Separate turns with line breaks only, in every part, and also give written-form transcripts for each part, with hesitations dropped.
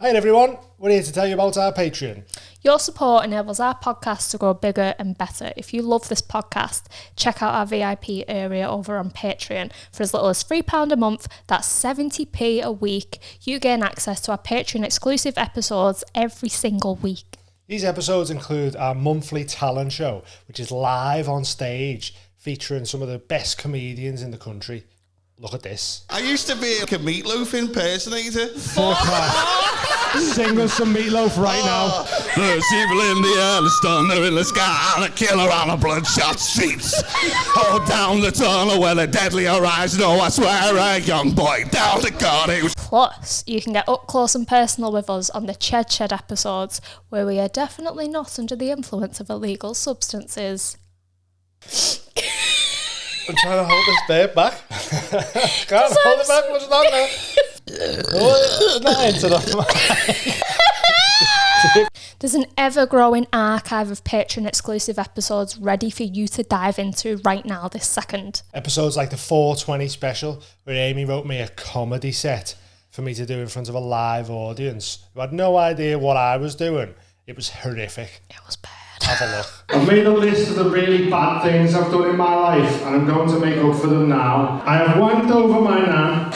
Hi everyone, we're here to tell you about our Patreon.
Your support enables our podcast to grow bigger and better. If you love this podcast, check out our VIP area over on Patreon. For as little as £3 a month, that's 70p a week, you gain access to our Patreon exclusive episodes every single week.
These episodes include our monthly talent show, which is live on stage, featuring some of the best comedians in the country. Look at this.
I used to be like a Meatloaf impersonator.
Sing us some Meatloaf right now.
There's evil in the air, there's thunder in the sky, and a killer on a bloodshot streets. Hold down the tunnel where the deadly horizon. Oh, I swear, a young boy down to God.
Plus, you can get up close and personal with us on the Shed episodes, where we are definitely not under the influence of illegal substances.
I'm trying to hold this babe back. Can't hold it back much longer. Oh, not into the
There's an ever-growing archive of Patreon exclusive episodes ready for you to dive into right now this second.
Episodes like the 420 special, where Amy wrote me a comedy set for me to do in front of a live audience who had no idea what I was doing. It was horrific.
It was bad.
Have a look.
I've made a list of the really bad things I've done in my life, and I'm going to make up for them now. I have wanked over my nan.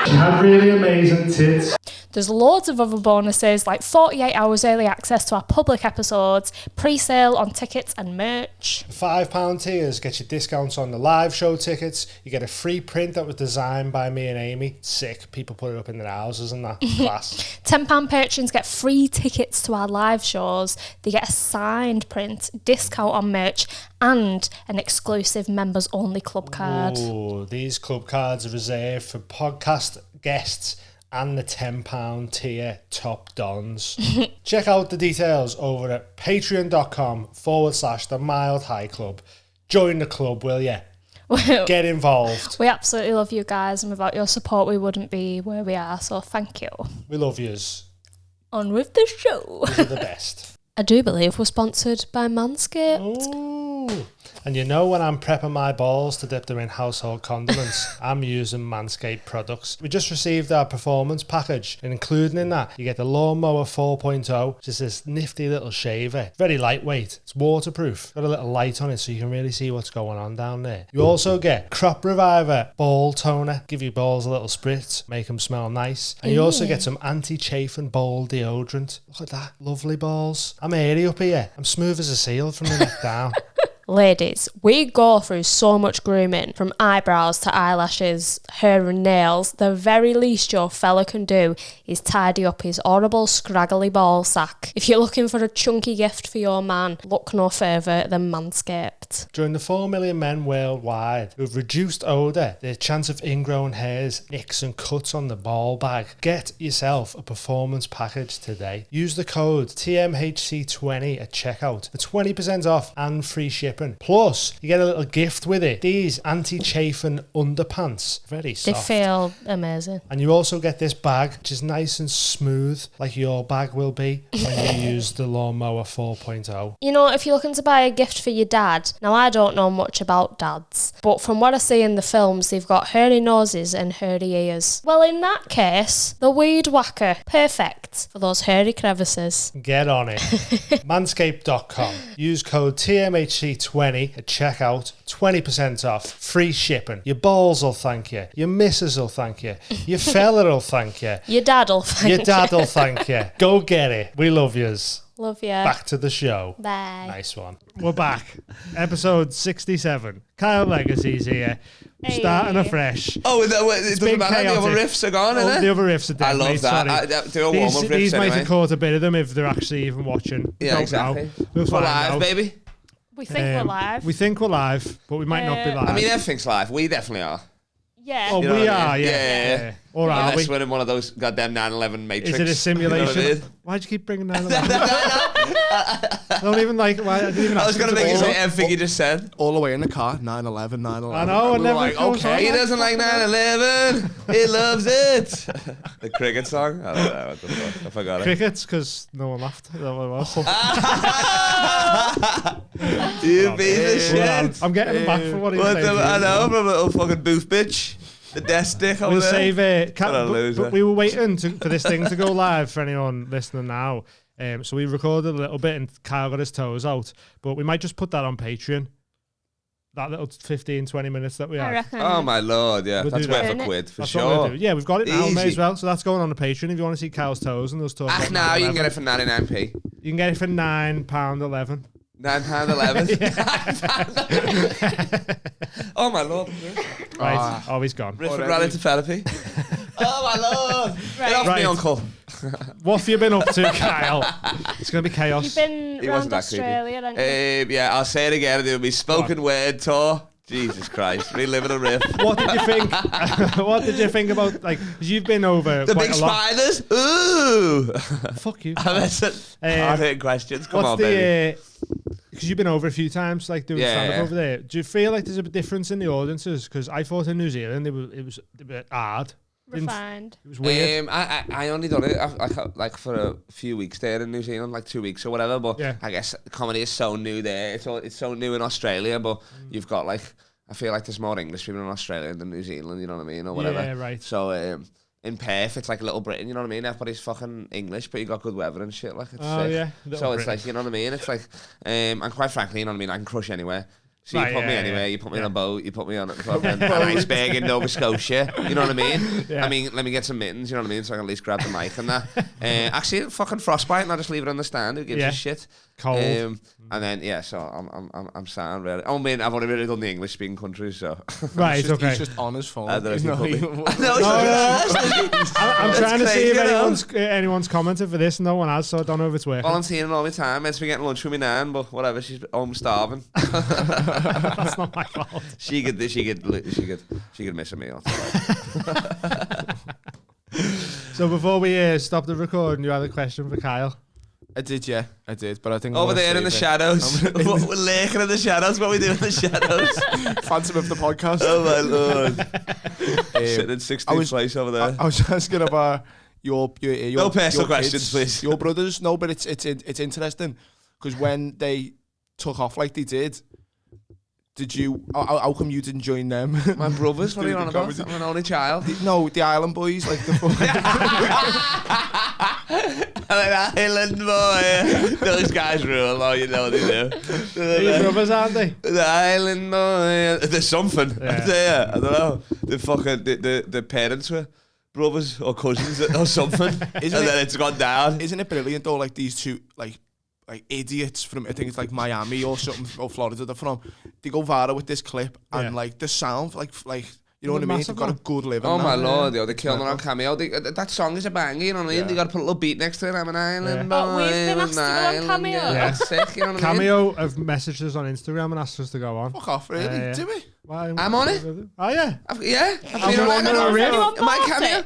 She had really amazing tits.
There's loads of other bonuses like 48 hours early access to our public episodes, pre-sale on tickets and merch.
£5 tiers get you discounts on the live show tickets. You get a free print that was designed by me and Amy. Sick. People put it up in their houses and that. Class.
£10 patrons get free tickets to our live shows. They get a signed print, discount on merch, and an exclusive members only club card.
Ooh, these club cards are reserved for podcast guests and the £10 tier top dons. Check out the details over at patreon.com/the Mild High Club. Join the club, will ya? Get involved.
We absolutely love you guys, and without your support we wouldn't be where we are, so thank you.
We love yous.
On with the show.
You're the best.
I do believe we're sponsored by Manscaped.
Ooh. And you know, when I'm prepping my balls to dip them in household condiments, I'm using Manscaped products. We just received our performance package, and including in that, you get the Lawnmower 4.0, which is this nifty little shaver. Very lightweight. It's waterproof. Got a little light on it so you can really see what's going on down there. You also get Crop Reviver Ball Toner. Give your balls a little spritz, make them smell nice. And you also get some anti-chafing ball deodorant. Look at that. Lovely balls. I'm airy up here. I'm smooth as a seal from the neck down.
Ladies, we go through so much grooming, from eyebrows to eyelashes, hair and nails. The very least your fella can do is tidy up his horrible scraggly ball sack. If you're looking for a chunky gift for your man, look no further than Manscaped.
During the 4 million men worldwide who have reduced odour, their chance of ingrown hairs, nicks and cuts on the ball bag, get yourself a performance package today. Use the code TMHC20 at checkout for 20% off and free shipping. Plus, you get a little gift with it. These anti-chafing underpants. Very soft.
They feel amazing.
And you also get this bag, which is nice and smooth, like your bag will be when you use the Lawnmower 4.0.
You know, if you're looking to buy a gift for your dad, now I don't know much about dads, but from what I see in the films, they've got hairy noses and hairy ears. Well, in that case, the Weed Whacker. Perfect for those hairy crevices.
Get on it. Manscaped.com. Use code TMHC20 at checkout. 20% off. Free shipping. Your balls will thank you. Your missus will thank you. Your fella will thank you.
Your dad'll thank you.
Your dad'll thank you. Go get it. We love yous.
Love you.
Back to the show.
Bye.
Nice one. We're back. Episode 67. Kyle Legacy's here. We're starting afresh.
Oh, it doesn't matter. The other riffs are gone, innit?
The other riffs are dead.
I love that. Do a warm-up riffs
These might
anyway.
have caught a bit of them if they're actually even watching.
Yeah, exactly.
We'll
We're
find
live,
out.
baby.
We think we're live.
We think we're live, but we might not be live.
I mean, everything's live. We definitely are.
Yeah.
Oh,
You know
we
what I
are,
mean?
yeah.
Yeah.
Or are
Unless
we?
we're in one of those goddamn 9/11 Matrix.
Is it a simulation?
You know what I mean?
Why'd you keep bringing that up? I don't even like. Why? I didn't even.
I was going to make you say
it.
everything you just said.
All the way in the car, 9/11, 9/11.
I know,
And we
never
were like,
goes
okay.
He doesn't like 9/11. He loves it. The cricket song? I don't know what the fuck. I forgot it.
Crickets, because no one laughed. Is that what it was?
You piece of shit.
I'm getting him back for what he
What
said.
the, I know, I'm a little fucking booth bitch. The death stick over
We'll
there.
save
What a loser.
but we were waiting for this thing to go live for anyone listening now. So we recorded a little bit and Kyle got his toes out. But we might just put that on Patreon. That little 15-20 minutes that we
I
had.
reckon.
Oh my lord, yeah.
We'll
that's
do that.
worth a quid for
That's what we'll
sure.
do. Yeah, we've got it now, may as
Easy.
well. So that's going on the Patreon if you want to see Kyle's toes and those toes.
Now you can get it for 99p.
You can get it for £9.11.
£9.11. Oh my lord.
Right, he's gone.
Riffing right into therapy. Oh my lord. Get off
Right.
me, uncle.
What have you been up to, Kyle? It's going to be chaos.
You've been
He
around
wasn't that creepy.
Australia, haven't you?
Yeah, I'll say it again. It'll be spoken word tour. Jesus Christ, reliving a riff.
What did you think? What did you think about, like, 'cause you've been over
The
quite
big
a lot.
spiders. Ooh.
Fuck you.
That's hard-hitting questions. Come on, baby.
Because you've been over a few times, like doing stand-up over there. Do you feel like there's a difference in the audiences? Because I thought in New Zealand it was a bit hard.
Refined.
It was weird.
I only done it like for a few weeks there in New Zealand, like 2 weeks or whatever. But
Yeah.
I guess comedy is so new there. It's so new in Australia. But you've got like, I feel like there's more English people in Australia than New Zealand. You know what I mean, or whatever.
Yeah, right.
So in Perth, it's like Little Britain. You know what I mean? Everybody's fucking English, but you got good weather and shit. Like it's sick.
Yeah.
So it's like, you know what I mean? It's like, and quite frankly, you know what I mean? I can crush anywhere. So you put me anywhere, you put me on a boat, you put me on an iceberg in Nova Scotia, you know what I mean?
Yeah.
I mean, let me get some mittens, you know what I mean? So I can at least grab the mic and that. Actually, fucking frostbite, and I'll just leave it on the stand. Who gives a shit?
Cold.
And then so I'm sound really. I mean, I've only really done the English speaking countries, so.
Right,
He's
okay.
just on his phone.
I don't know if
He's
you
not
put me-
even-
I'm trying to see
crazy,
if
you know?
anyone's commented for this. No one has, so I don't know if it's working.
Volunteering all the time, meant to be getting lunch with me nan, but whatever, she's home starving.
That's not my fault.
She could miss a meal.
So before we stop the recording, you had a question for Kyle.
I did, yeah. I did, but I think...
Over there in the shadows. We're lurking in the shadows. What we do in the shadows?
Phantom of the podcast.
Oh my lord. Sitting in 16th place over there.
I was asking about your
No personal
your
questions,
kids,
please.
Your brothers, no, but it's interesting because when they took off like they did you? How come you didn't join them?
My brothers, what are you on about?
Comedy.
I'm an only child.
The Island Boys, like the
I'm an island boy. Those guys rule. Oh, you know they do.
They're your brothers, aren't they?
The island boy. There's something.
Yeah.
I don't know. The fucking the parents were brothers or cousins or something. Then it's gone down.
Isn't it brilliant though? Like these two, like idiots from, I think it's like Miami or something, or Florida, they're from. They go viral with this clip and like the sound, like you know what I mean? They've got a good living.
Oh
now.
my lord, they're killing it on Cameo. That song is a banger, you know what I mean? They got to put a little beat next to it. I'm an island boy.
But we've been asked to go on
island.
Cameo.
Yeah.
Yeah.
That's sick, you know what I mean?
Cameo have messaged us on Instagram and asked us to go on.
Fuck off, really?
Yeah.
Do we?
I'm on it.
Oh yeah.
Yeah.
Have you on a riff?
Am I Cameo?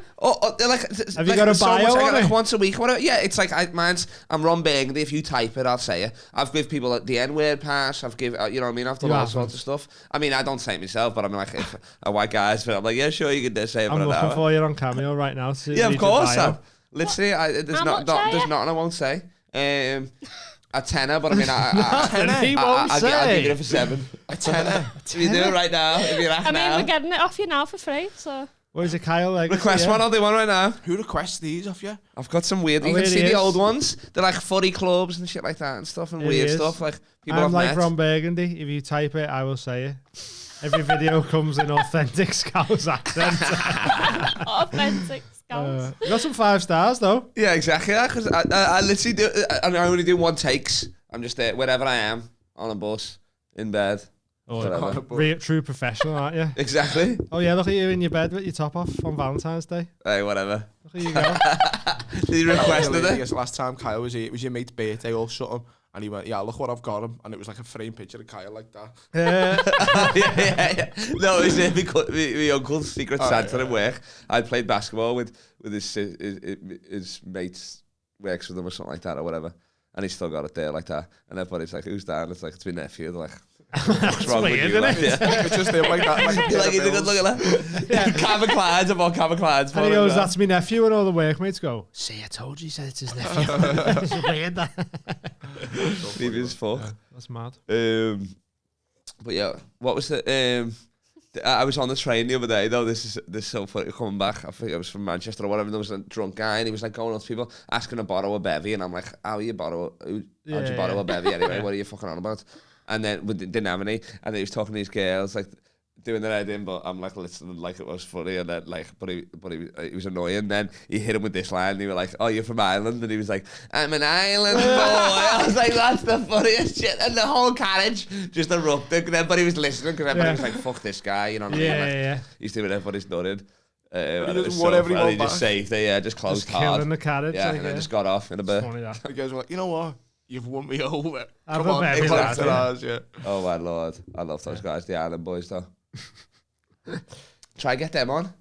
Have you got a bio on it?
Like once a week or whatever. Yeah, it's like I'm Ron Burgundy. If you type it, I'll say it. I've give people the N-word pass. I've give you know what I mean. I've done all sorts of stuff. I mean, I don't say it myself, but I'm like if a white guy's, but I'm like, yeah, sure, you can say it.
I'm looking for you on Cameo right now.
Yeah, of course. Literally, there's
How much
there's nothing I won't say. A tenner, but I mean,
He won't
I'll
say.
give it for 7.
A tenner.
If you do it right now, if you're at
I mean,
now.
we're getting it off you now for free, so...
What is it, Kyle? Like,
Request one, I'll do one right now.
Who requests these off you?
I've got some weird. You
Oh,
can
here
see
he
the
is.
old ones. They're like footy clubs and shit like that and stuff and
Here he
weird
is.
stuff. Like people
I'm
I've
like
met.
Ron Burgundy. If you type it, I will say it. Every video comes in authentic Scouse accent.
Authentic scouts.
You got some 5 stars though.
Yeah, exactly. Because I literally do. I only do one takes. I'm just there wherever I am on a bus, in bed. Whatever.
True professional, aren't you?
Exactly.
Oh yeah, look at you in your bed with your top off on Valentine's Day.
Hey, whatever.
Look at you go.
Did you request
I
it?
guess last time Kyle was here, it was your mate's birthday or something. And he went, yeah, look what I've got him. And it was like a framed picture of Kyle like that.
yeah. No, it was my uncle's secret Santa at work. I played basketball with his mates, works with them or something like that or whatever. And he's still got it there like that. And everybody's like, who's that? And it's like, it's my nephew. They're like, what's wrong with
weird,
you?
isn't
Like,
it?
yeah.
It's just him like that.
Like, he's a good look at that. Calvin Klein's, I'm on Calvin Klein's.
And he goes, that's my nephew, and all the workmates go, see, I told you, he said it's his nephew. It's weird, that.
Leave his fuck.
That's mad.
But yeah, what was the I was on the train the other day though. This is so funny. Coming back, I think I was from Manchester or whatever. There was a drunk guy and he was like going up to people asking to borrow a bevy, and I'm like, how'd you borrow a bevy anyway? What are you fucking on about? And then we didn't have any, and he was talking to these girls like doing their head in, but I'm like listening like it was funny, and then like but he was annoying. Then he hit him with this line, and he was like, oh, you're from Ireland? And he was like, I'm an island boy. I was like, that's the funniest shit. And the whole carriage just erupted, and everybody was listening because everybody was like, fuck this guy, you know what I mean? Like, he's doing everybody's nodding. And it was so funny. He just saved it, just closed
just
hard.
Killing the carriage.
Yeah, and then just got off in a bit.
The guys were like, you know what? You've won me over.
Come
on,
ours,
yeah.
Oh my lord, I love those guys, the Island boys though. Try get them on.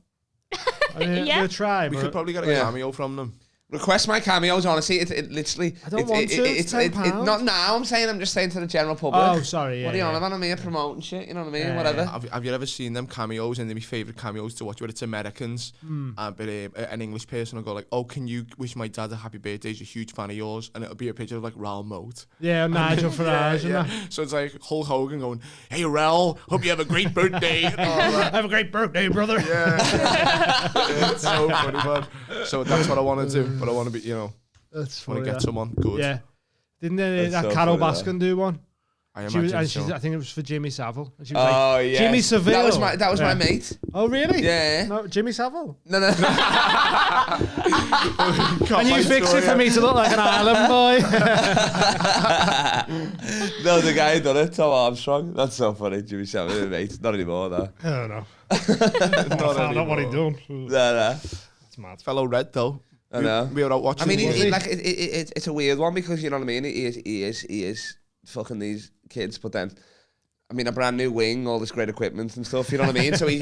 We'll try.
We could probably get a cameo from them.
Request my cameos, honestly. It literally.
I don't want to. It's £10.
Not now. I'm just saying to the general public.
Oh, sorry.
What are you on about? I'm here promoting shit. You know what I mean? Whatever.
Have you ever seen them cameos? And they're my favourite cameos to watch, where it's Americans, but an English person will go like, "Oh, can you wish my dad a happy birthday? He's a huge fan of yours," and it'll be a picture of like Raoul Moat.
Yeah, Nigel Farage and that.
So it's like Hulk Hogan going, "Hey, Raoul, hope you have a great birthday."
Have a great birthday, brother.
Yeah, it's so funny, man. So that's what I want to do, but I want to be,
That's
want
funny.
to get someone good.
Yeah. Didn't
That's
that
so
Carol
funny,
Baskin do one?
I
She was,
imagine
and
so.
I think it was for Jimmy Savile. And she was like,
yeah.
Jimmy Savile.
That was my mate.
Oh, really?
Yeah.
No, Jimmy Savile.
No.
Can you fix it for me to look like an island boy?
No, the guy who done it, Tom Armstrong. That's so funny. Jimmy Savile, mate. Not anymore, though.
I don't know. Not what he done.
No.
It's mad.
Fellow Red though.
I know.
We were out watching.
I mean, it's a weird one because you know what I mean. He is fucking these kids, but then, I mean, a brand new wing, all this great equipment and stuff. You know what I mean? So he's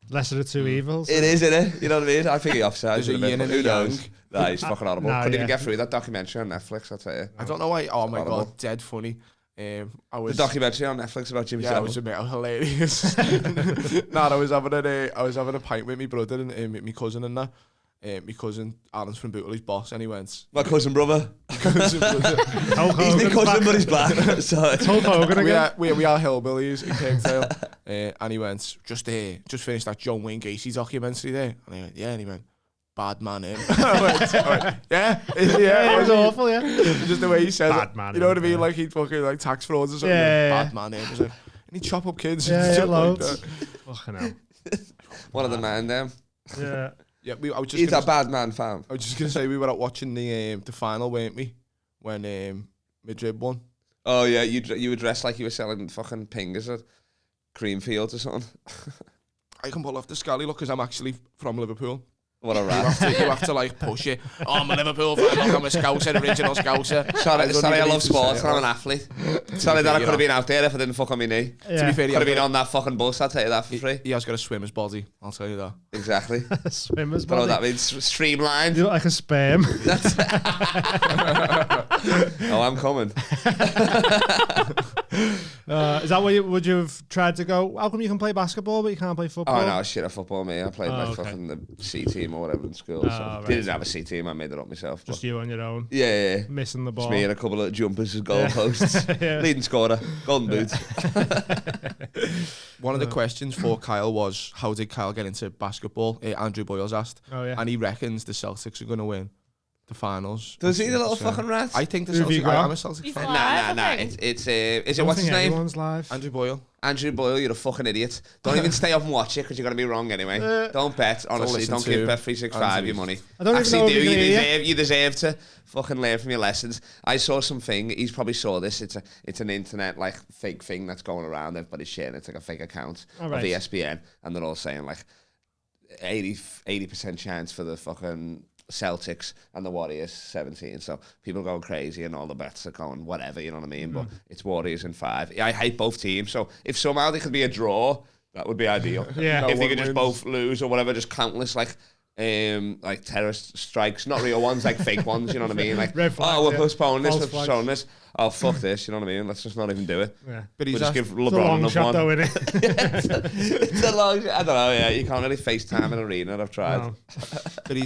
Lesser of the two evils.
It is, isn't it? You know what I mean? I think he offsides.
There's a yin and a
Who knows?
yang.
Nah, he's fucking horrible.
Nah,
Couldn't even
yeah.
get through that documentary on Netflix. I'll tell you.
I don't know why. Oh my
horrible.
god, dead funny. I
The
was
documentary on Netflix about Jimmy
Yeah,
Savile.
it was a bit hilarious. I was having a pint with my brother and my cousin and that. My cousin Alan's from Bootley's boss, and he went.
My cousin brother.
Cousin brother.
He's my cousin, but he's black. So
Hulk Hogan again.
we are hillbillies in Kirkdale, and he went just finished that John Wayne Gacy documentary there, and I went, yeah, and he went, bad man him. I went, yeah,
It was awful, yeah.
just the way he said
Bad
it.
man
You know what I mean?
him,
Like he'd fucking like tax frauds or something.
Yeah.
Bad man him. He was like, and he'd chop up kids.
Yeah,
and stuff
loads.
like that.
Fucking hell.
one of the man them.
Yeah.
Yeah, I was just
He's
gonna
a bad man, fam.
I was just gonna say we were out watching the final, weren't we? When Madrid won.
Oh yeah, you were dressed like you were selling fucking pingers at Creamfields or something.
I can pull off the scally look because I'm actually from Liverpool.
What a
You
rat.
have to like push it. Oh, I'm a Liverpool fan. Look, I'm a Scouser, original Scouser.
Sorry, I love sports and I'm an athlete. Sorry that I could have been out there if I didn't fuck on my knee.
Yeah.
To be fair,
Could have been on that fucking bus, I'll tell you that for free.
he has got a swimmer's body. I'll tell you that.
Exactly.
Swimmer's
But what
body.
that means, streamlined.
You look like a sperm.
Oh, I'm coming.
Is that what would you have tried to go? How come you can play basketball but you can't play football?
Oh no, shit at football, me. I played
Oh,
like
okay.
fucking the C team or whatever in school. So
right.
didn't have a C team, I made it up myself.
Just
But
you on your own,
yeah.
missing the ball.
Just me and a couple of jumpers as goalposts.
Yeah.
Leading scorer, golden boot.
One of the questions for Kyle was, how did Kyle get into basketball? Andrew Boyles asked.
Oh, yeah.
And he reckons the Celtics are going to win the finals.
Does he, the little
So,
fucking rat?
I think the
Who have you
Celtics...
got?
I'm a Celtics
He's
fan.
alive.
Nah.
I think.
Is it
I
what's his
think
name?
everyone's live.
Andrew Boyle.
Andrew Boyle, you're a fucking idiot. Don't even stay up and watch it because you're going to be wrong anyway. Don't bet, honestly.
listen
Don't
to
give Bet 365
Andrew.
your money.
I don't even know
Actually,
if
do.
you can hear.
You deserve to fucking learn from your lessons. I saw something. He's probably saw this. It's an internet like fake thing that's going around. Everybody's sharing it. It's like a fake account
All
of
right.
ESPN, and they're all saying like 80% chance for the fucking Celtics and the Warriors 17. So people going crazy and all the bets are going whatever, you know what I mean? But it's Warriors in 5. I hate both teams. So if somehow they could be a draw, that would be ideal.
Yeah.
If they
one
could just
wins.
both lose or whatever, just countless like terrorist strikes, not real ones, like fake ones, you know what I mean? Like,
Red flags,
oh, we're
yeah.
postponing this,
False
we're postponing this. oh, fuck this, you know what I mean? Let's just not even do it.
Yeah.
But
We'll
he's
just give
It's a
LeBron
long
enough
shot
one.
though, innit?
It's a long shot. I don't know, yeah. You can't really FaceTime an arena, I've tried.
No.
But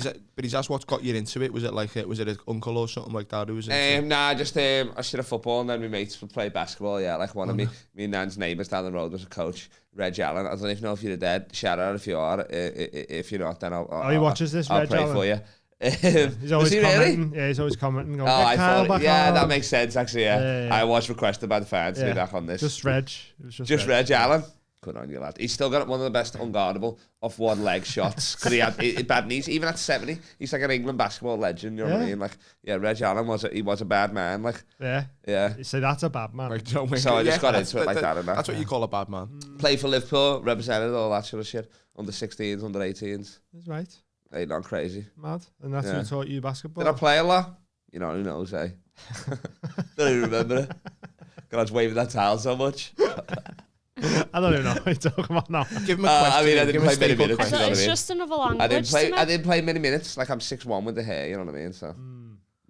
he's asked what got you into it. Was it like was it an uncle or something like that who was into it?
Nah, just I should have football, and then my mates would play basketball. Yeah, like one of me and Nan's neighbours down the road was a coach, Reg Allen. I don't even know if you're dead. Shout out if you are. If you're not, then
He watches this,
I'll
Reg
pray
Allen?
for you.
He's always commenting. Yeah, he's always commenting. Going,
I
Kyle
thought,
back
yeah,
on.
that makes sense actually. Yeah,
Yeah.
I was requested by the fans to be back on this.
Just Reg. It was
Just Reg Allen. Good on you, lad. He's still got one of the best unguardable off one leg shots because he had bad knees. Even at 70, he's like an England basketball legend. You know what I mean? Like, yeah, Reg Allen was a bad man. Like, yeah.
You say that's a bad man.
Like,
So I just got into it like that. And
That's what you call a bad man.
Play for Liverpool, represented all that sort of shit. Under 16s, under 18s.
That's right.
Ain't not crazy.
Mad. And that's who taught you basketball.
Did I play a lot? You know, who knows, eh? Don't even remember it. God, I was waving that towel so much.
I don't even know what you're talking about now.
Give him a question.
I mean, I
Give
didn't
him a
play many
staple
minutes.
question.
You know what I
It's
mean?
just another language.
I didn't play many minutes. Like, I'm 6'1" with the hair, you know what I mean? So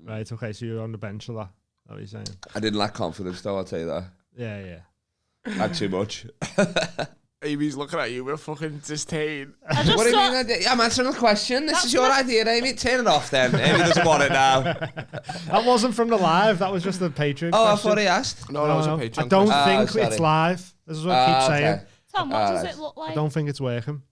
Right, okay, so you're on the bench a lot. That's what you're saying.
I didn't lack confidence, though, I'll tell you that.
Yeah.
I had too much.
Amy's looking at you with a fucking disdain.
I just
What do you
thought-
mean? I'm answering the question. This
That's
is your idea, Amy. Turn it off then. Amy doesn't want it now.
That wasn't from the live. That was just the Patreon
Oh, I
question.
thought he asked.
No, that was a Patreon.
I don't
question.
think it's
sorry.
live. This is what I keep saying.
Okay.
Tom, what does
Alright.
it look like?
I don't think it's working.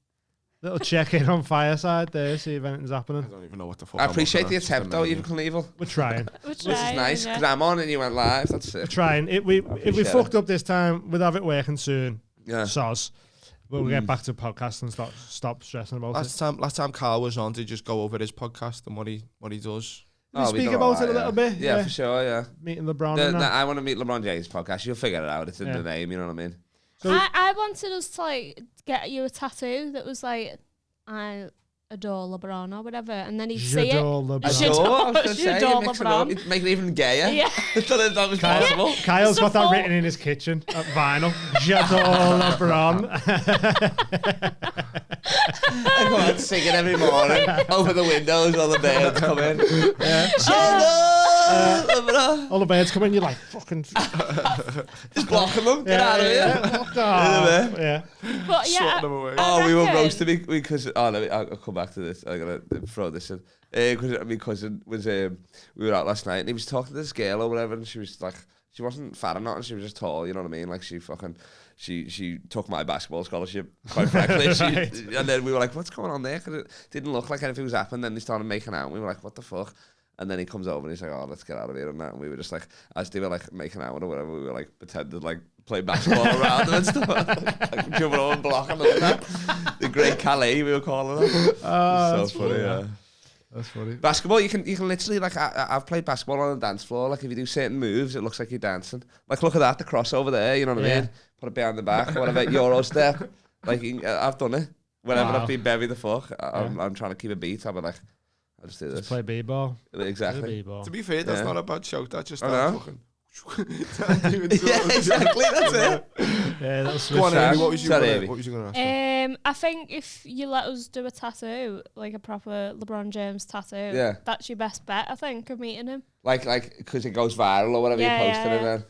Little check in on Fireside there, see if anything's happening.
I don't even know what the fuck.
I
I'm
appreciate
looking
the
at.
attempt, though, Evil Knievel.
We're trying.
Which
This is nice, because I'm on and you went live. That's
We're
it.
trying. If we fucked up this time, we'll have it working soon.
Yeah.
Soz. But we'll get back to the podcast and stop stressing about it.
Last time Carl was on to just go over his podcast and what he does.
Can we
we
speak
done
about
all
it a
right,
little bit?
Yeah, for sure, yeah.
Meeting LeBron and that.
I want to meet LeBron James' podcast. You'll figure it out. It's in
Yeah.
the name, you know what I mean?
So-
I wanted us to like get you a tattoo that was like I adore LeBron or whatever, and then he'd see it.
J'adore LeBron.
J'adore-
I was going to say,
J'adore
you mix it up.
LeBron.
You'd make it even gayer.
Yeah.
I thought that was possible.
Kyle's
It's
got
a
that
full-
written in his kitchen at vinyl. J'adore LeBron.
I go out singing every morning. Open the windows, all the birds come in. LeBron.
All the birds come in, you're like, fucking...
Just blocking them. Get out of here.
Fuck off. Yeah.
But yeah,
Sorting them away.
Oh, we were
reckon-
roasting me because I'll come back to this. I'm gonna throw this in because my cousin was we were out last night and he was talking to this girl or whatever, and she was like, she wasn't fat or nothing, she was just tall, you know what I mean? Like she took my basketball scholarship, quite frankly.
Right.
And then we were like, what's going on there? Because it didn't look like anything was happening. Then they started making out and we were like, what the fuck? And then he comes over and he's like, oh, let's get out of here and that. And we were just like, as they were like making out or whatever, we were like pretended like play basketball around them and stuff. Like jumping over and blocking them and that. The great Calais, we were calling them.
That's
So funny, yeah.
That's funny.
Basketball, you can literally, like, I've played basketball on a dance floor. Like, if you do certain moves, it looks like you're dancing. Like, look at that, the crossover there, you know what I
Yeah.
mean? Put it behind the back, or whatever, Euro step. Like, I've done it. Whenever
Wow.
I've been buried the fuck, I'm trying to keep a beat. I'll be like, I'll just do this.
Play b-ball.
Exactly.
B-ball.
To be fair, that's
Yeah.
not a bad shout. That just
I know.
fucking.
Yeah, exactly, that's it.
Yeah, that was
Go on,
Sorry.
Amy. What was you
Sorry,
gonna,
Amy.
what was you going to ask?
I think if you let us do a tattoo, like a proper LeBron James tattoo,
Yeah.
that's your best bet, I think, of meeting him.
Like, because it goes viral or whatever
Yeah,
you posted
yeah,
and
yeah.
then...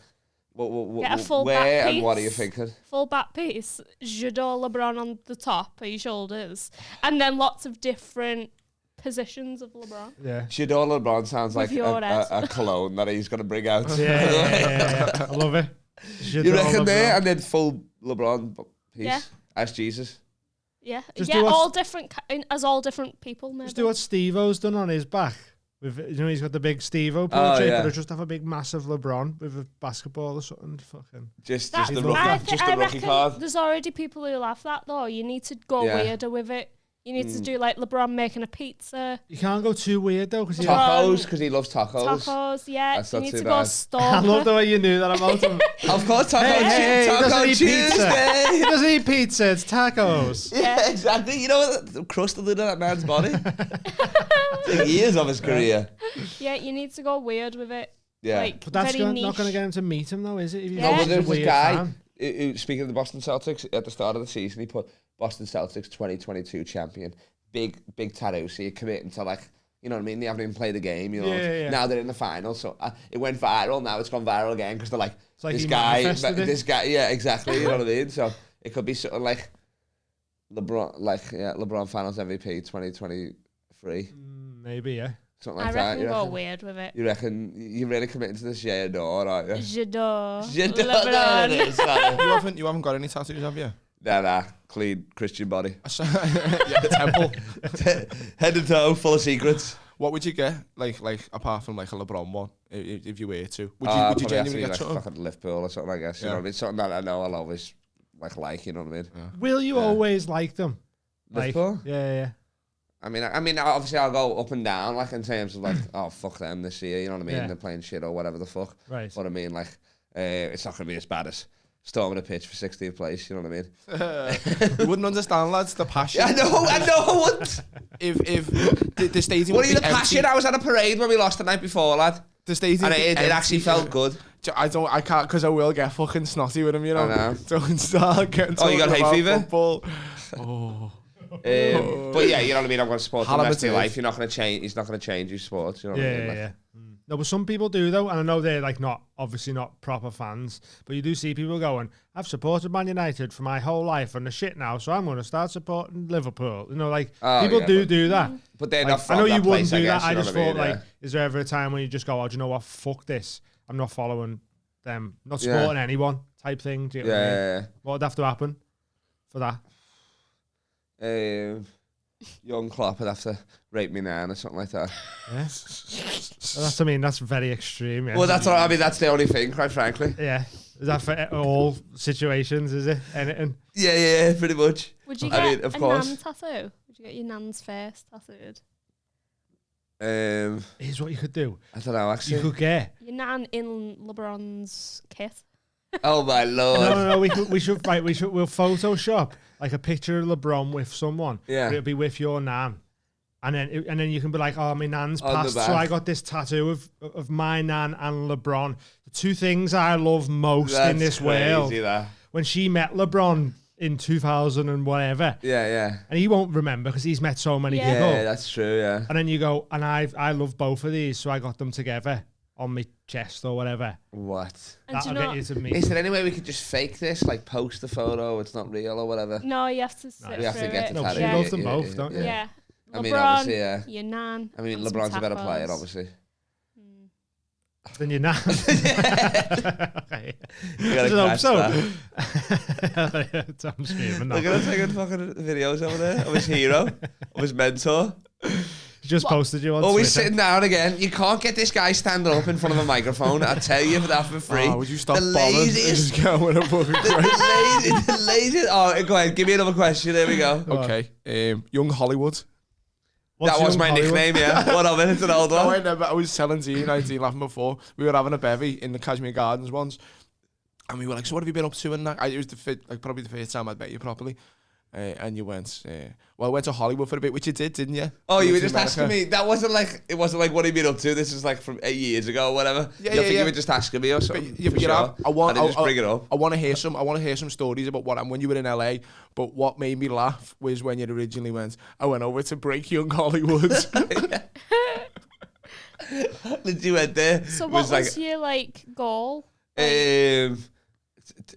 Get a full
where
back
and what are you
piece.
thinking?
Full back piece, J'adore LeBron on the top of your shoulders, and then lots of different positions of LeBron.
Yeah.
J'adore LeBron sounds like
your head.
a cologne that he's going to bring out.
Yeah. I love it.
You reckon there? And then full LeBron piece
Yeah.
as Jesus.
Yeah,
Just
yeah,
do what-
all different as all different people. Maybe.
Just do what Steve-O's done on his back. With, you know, he's got the big Steve-O portrait,
yeah.
but just have a big massive LeBron with a basketball or something. Fucking.
Just
That-
the
I
rookie,
thi-
just
I
the rookie
reckon
card.
There's already people who have that though. You need to go
Yeah.
weirder with it. You need to do like LeBron making a pizza,
You can't go too weird though, because
Tacos, because he loves tacos.
tacos. Yeah,
That's
you
not
need
too
to
bad.
go
I love the
stalker.
way you knew that about him.
Of course, Taco,
Hey, he
Taco
doesn't eat pizza.
Tuesday.
He doesn't eat pizza, it's tacos.
Yeah, exactly. You know what? The crust of that man's body. Like years of his career.
Yeah, you need to go weird with it.
Yeah.
Like
But that's
very
not going to
niche.
get him to meet him though, is it? If he's
Yeah.
No, but
just a
there's this
weird
guy
fan.
who, speaking of the Boston Celtics, at the start of the season, he put Boston Celtics 2022 champion. Big tattoo. So you're committing to like You know what I mean? They haven't even played the game. You know.
Yeah.
Now they're in the final, so it went viral. Now it's gone viral again because they're like,
this guy.
Yeah, exactly. You know what I mean? So it could be sort of like LeBron Finals MVP 2023.
Maybe, yeah.
Something like
I
that.
reckon go weird with it.
You reckon you're really committing to this j'adore, aren't you?
J'adore.
LeBron.
You haven't got any tattoos, have you?
Nah. Clean Christian body.
Yeah, the temple.
Head to toe, full of secrets.
What would you get, like apart from like a LeBron one, if you were to? Would you genuinely get something?
Fucking Liverpool or something, I guess. You know what I mean? Something that I know I'll always like. You know what I mean?
Yeah.
Will you always like them?
Liverpool?
Yeah.
I mean, obviously I'll go up and down, like in terms of like, oh fuck them this year. You know what I mean?
Yeah.
They're playing shit or whatever the fuck.
Right.
But I mean, like, it's not gonna be as bad as storming the pitch for 16th place. You know what I mean?
You wouldn't understand, lads, the passion.
I know. What?
If the stadium
What
would
are you
be
the passion?
empty,
I was at a parade when we lost the night before, lad.
the stadium
And
would be
it actually
empty.
felt good.
I can't, because I will get fucking snotty with him, you know.
I know.
Don't start getting
Oh, you got
talking
hay
about
fever?
football. Oh.
But yeah, you know what I mean. I'm going to support the rest of your
Halibut
life. You're not going to change. He's not going to change your sports. You know what I mean? Like,
Yeah. No, but some people do though, and I know they're like obviously not proper fans, but you do see people going, I've supported Man United for my whole life and the shit now, so I'm going to start supporting Liverpool. You know, like people do that.
But they're
Like,
not from
I know
that
you wouldn't
place, I
do
guess,
that. I
you know
just
what I
thought
mean,
like, is there ever a time when you just go, oh, do you know what? Fuck this. I'm not following them. Not
Yeah.
supporting anyone type thing. Do you know what I mean?
Yeah.
What would have to happen for that?
Young Klopp would have to rape me nan or something like that.
Yeah. That's, I mean, that's very extreme. Yeah.
Well, that's all, I mean, that's the only thing, quite frankly.
Yeah. Is that for all situations, is it? Anything?
Yeah, pretty much.
Would you
I
get
mean, of
a
course.
nan tattoo? Would you get your nan's face tattooed?
Here's what you could do.
I don't know,
You
actually.
could get...
Your nan in LeBron's kit?
Oh my lord.
No. We'll Photoshop like a picture of LeBron with someone.
Yeah.
But it'll be with your nan. And then you can be like, oh, my nan's
On the
passed, so
back.
I got this tattoo of my nan and LeBron. The two things I love most in this world.
That.
When she met LeBron in 2000 and whatever.
Yeah.
And he won't remember because he's met so many
Yeah.
people.
Yeah, that's true, yeah.
And then you go, and I love both of these, so I got them together on my chest or whatever.
What?
And do
That'll
you know,
get you to meet.
Is there any way we could just fake this, like post the photo, it's not real or whatever?
no, you have to sit
We have to
through
get
it.
the
No,
tattoo.
you love them both, don't you?
Yeah.
I mean,
LeBron,
obviously, yeah.
your nan.
I mean,
and some
LeBron's a better
tacos.
player, obviously.
Then you're not. Okay.
You gotta
I
catch
so.
that.
I'm screaming now.
Look at us taking fucking videos over there of his hero, of his mentor.
He just posted you on
Always
Twitter.
sitting down again. You can't get this guy standing up in front of a microphone. I tell you for that for free.
Oh, would you stop
the
bothering?
laziest,
Just go with a fucking
the laziest. Oh, go ahead. Give me another question. There we go.
Okay. Young Hollywood.
What's
That was
Young
my
Hollywood?
nickname, yeah. What of it? It's an old
No,
one.
I was telling Zine, I'd laughing before. We were having a bevy in the Kashmir Gardens once. And we were like, so what have you been up to? And that? It was probably the first time I'd met you properly. And you went, well, I went to Hollywood for a bit, which you did, didn't you?
Oh, you were
to
just
America.
asking me. That wasn't like, it wasn't like, what have you been up to? This was like from 8 years ago or whatever.
Yeah,
I think
yeah.
you were just asking me or something.
But you
for
know,
sure. I didn't just bring it up.
I want to hear some stories about when you were in LA. But what made me laugh was when you originally went, I went over to break Young Hollywood.
Did you went there?
So what was your goal?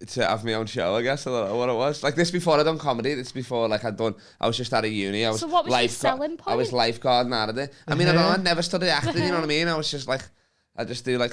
To have my own show, I guess. I don't know what it was. Like this before I done comedy. This before like I was just out of uni. I was
So what was your selling
I was
point?
lifeguarding out of it. I mean, I don't know. I never studied acting. You know what I mean? I was just like, I just do like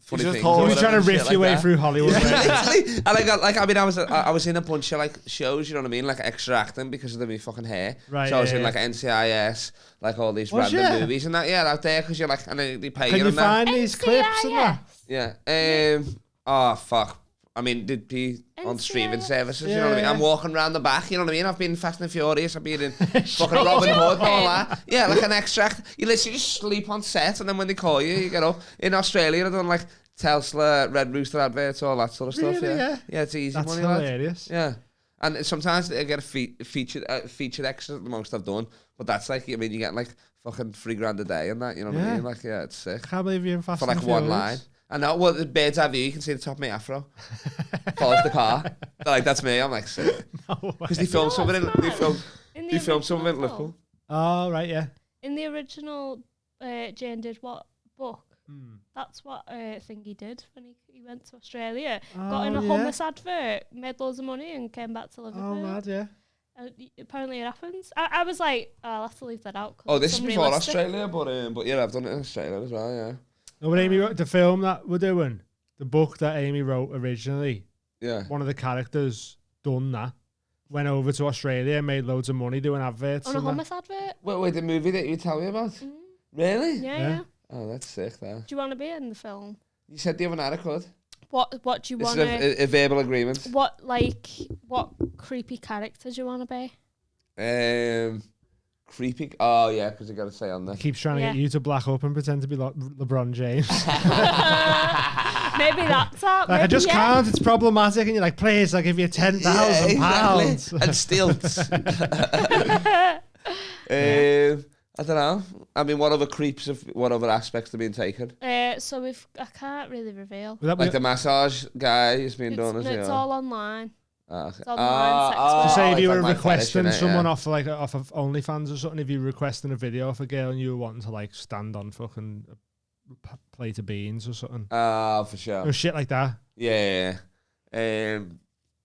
funny
just
things.
thought-
or
He was trying to
whatever,
riff
shit
your
like
way
that.
through Hollywood. right?
Literally. And I got like, I mean, I was in a bunch of like shows, you know what I mean, like extra acting because of my fucking hair.
Right,
So I was
yeah,
in
yeah.
like NCIS, like all these
Was
random
ya?
movies and that. Yeah, out there because you're like, and they pay
Can
you
you
and that.
find these clips and that?
Yeah. Oh fuck. I mean, did be on streaming services, you know what I mean?
Yeah.
I'm walking around the back, you know what I mean? I've been in Fast and Furious, I've been in fucking Robin Hood and all that. Yeah, like an extract. You literally just sleep on set and then when they call you, you get up. In Australia, I've done like Tesla, Red Rooster adverts, all that sort of stuff.
Really, yeah?
Yeah, it's easy
That's
money, lad.
hilarious.
Yeah. And sometimes I get a featured extra, the most I've done. But that's like, I mean, you get like fucking $3,000 a day and that, you know what I
Yeah.
mean? Like, yeah, it's sick.
I can't believe you're in Fast
For like
and
one
Furious.
line. I know, well, the bird's eye view, you can see the top of my afro. Follows the car. They're like, that's me. I'm like, sick.
No way.
Because they filmed something in,
that's
they filmed
In the
something in
original
Liverpool.
Oh, right, yeah.
in the original, Jane did what book? That's what thing he did when he went to Australia. Got in a hummus advert, made loads of money, and came back to Liverpool.
Oh, mad, yeah.
Apparently it happens. I was like, I'll have to leave that out.
Oh, this is before Australia, but yeah, I've done it in Australia as well, yeah.
No, when Amy wrote the film that we're doing, the book that Amy wrote originally, one of the characters done that, went over to Australia and made loads of money doing adverts.
On a hummus advert?
Wait, the movie that you tell me about? Really?
Yeah.
Oh, that's sick, that.
Do you want to be in the film?
You said the other night I could.
What do you want to...
It's a verbal agreement.
What creepy character do you want to be?
Creepy... Oh, yeah, because you got to say on there.
He keeps trying to get you to black up and pretend to be LeBron James.
Maybe that's that.
Like, I just can't. It's problematic. And you're like, please, I'll give you £10,000.
Exactly. And stilts. I don't know. I mean, what other aspects are being taken?
So I can't really reveal.
Like the massage guy is being done as well.
It's all online.
Okay.
It's online sex work.
So say if you were
like
requesting someone off of OnlyFans or something, if you were requesting a video of a girl and you were wanting to like stand on fucking a plate of beans or something.
For sure.
Or shit like that.
Yeah.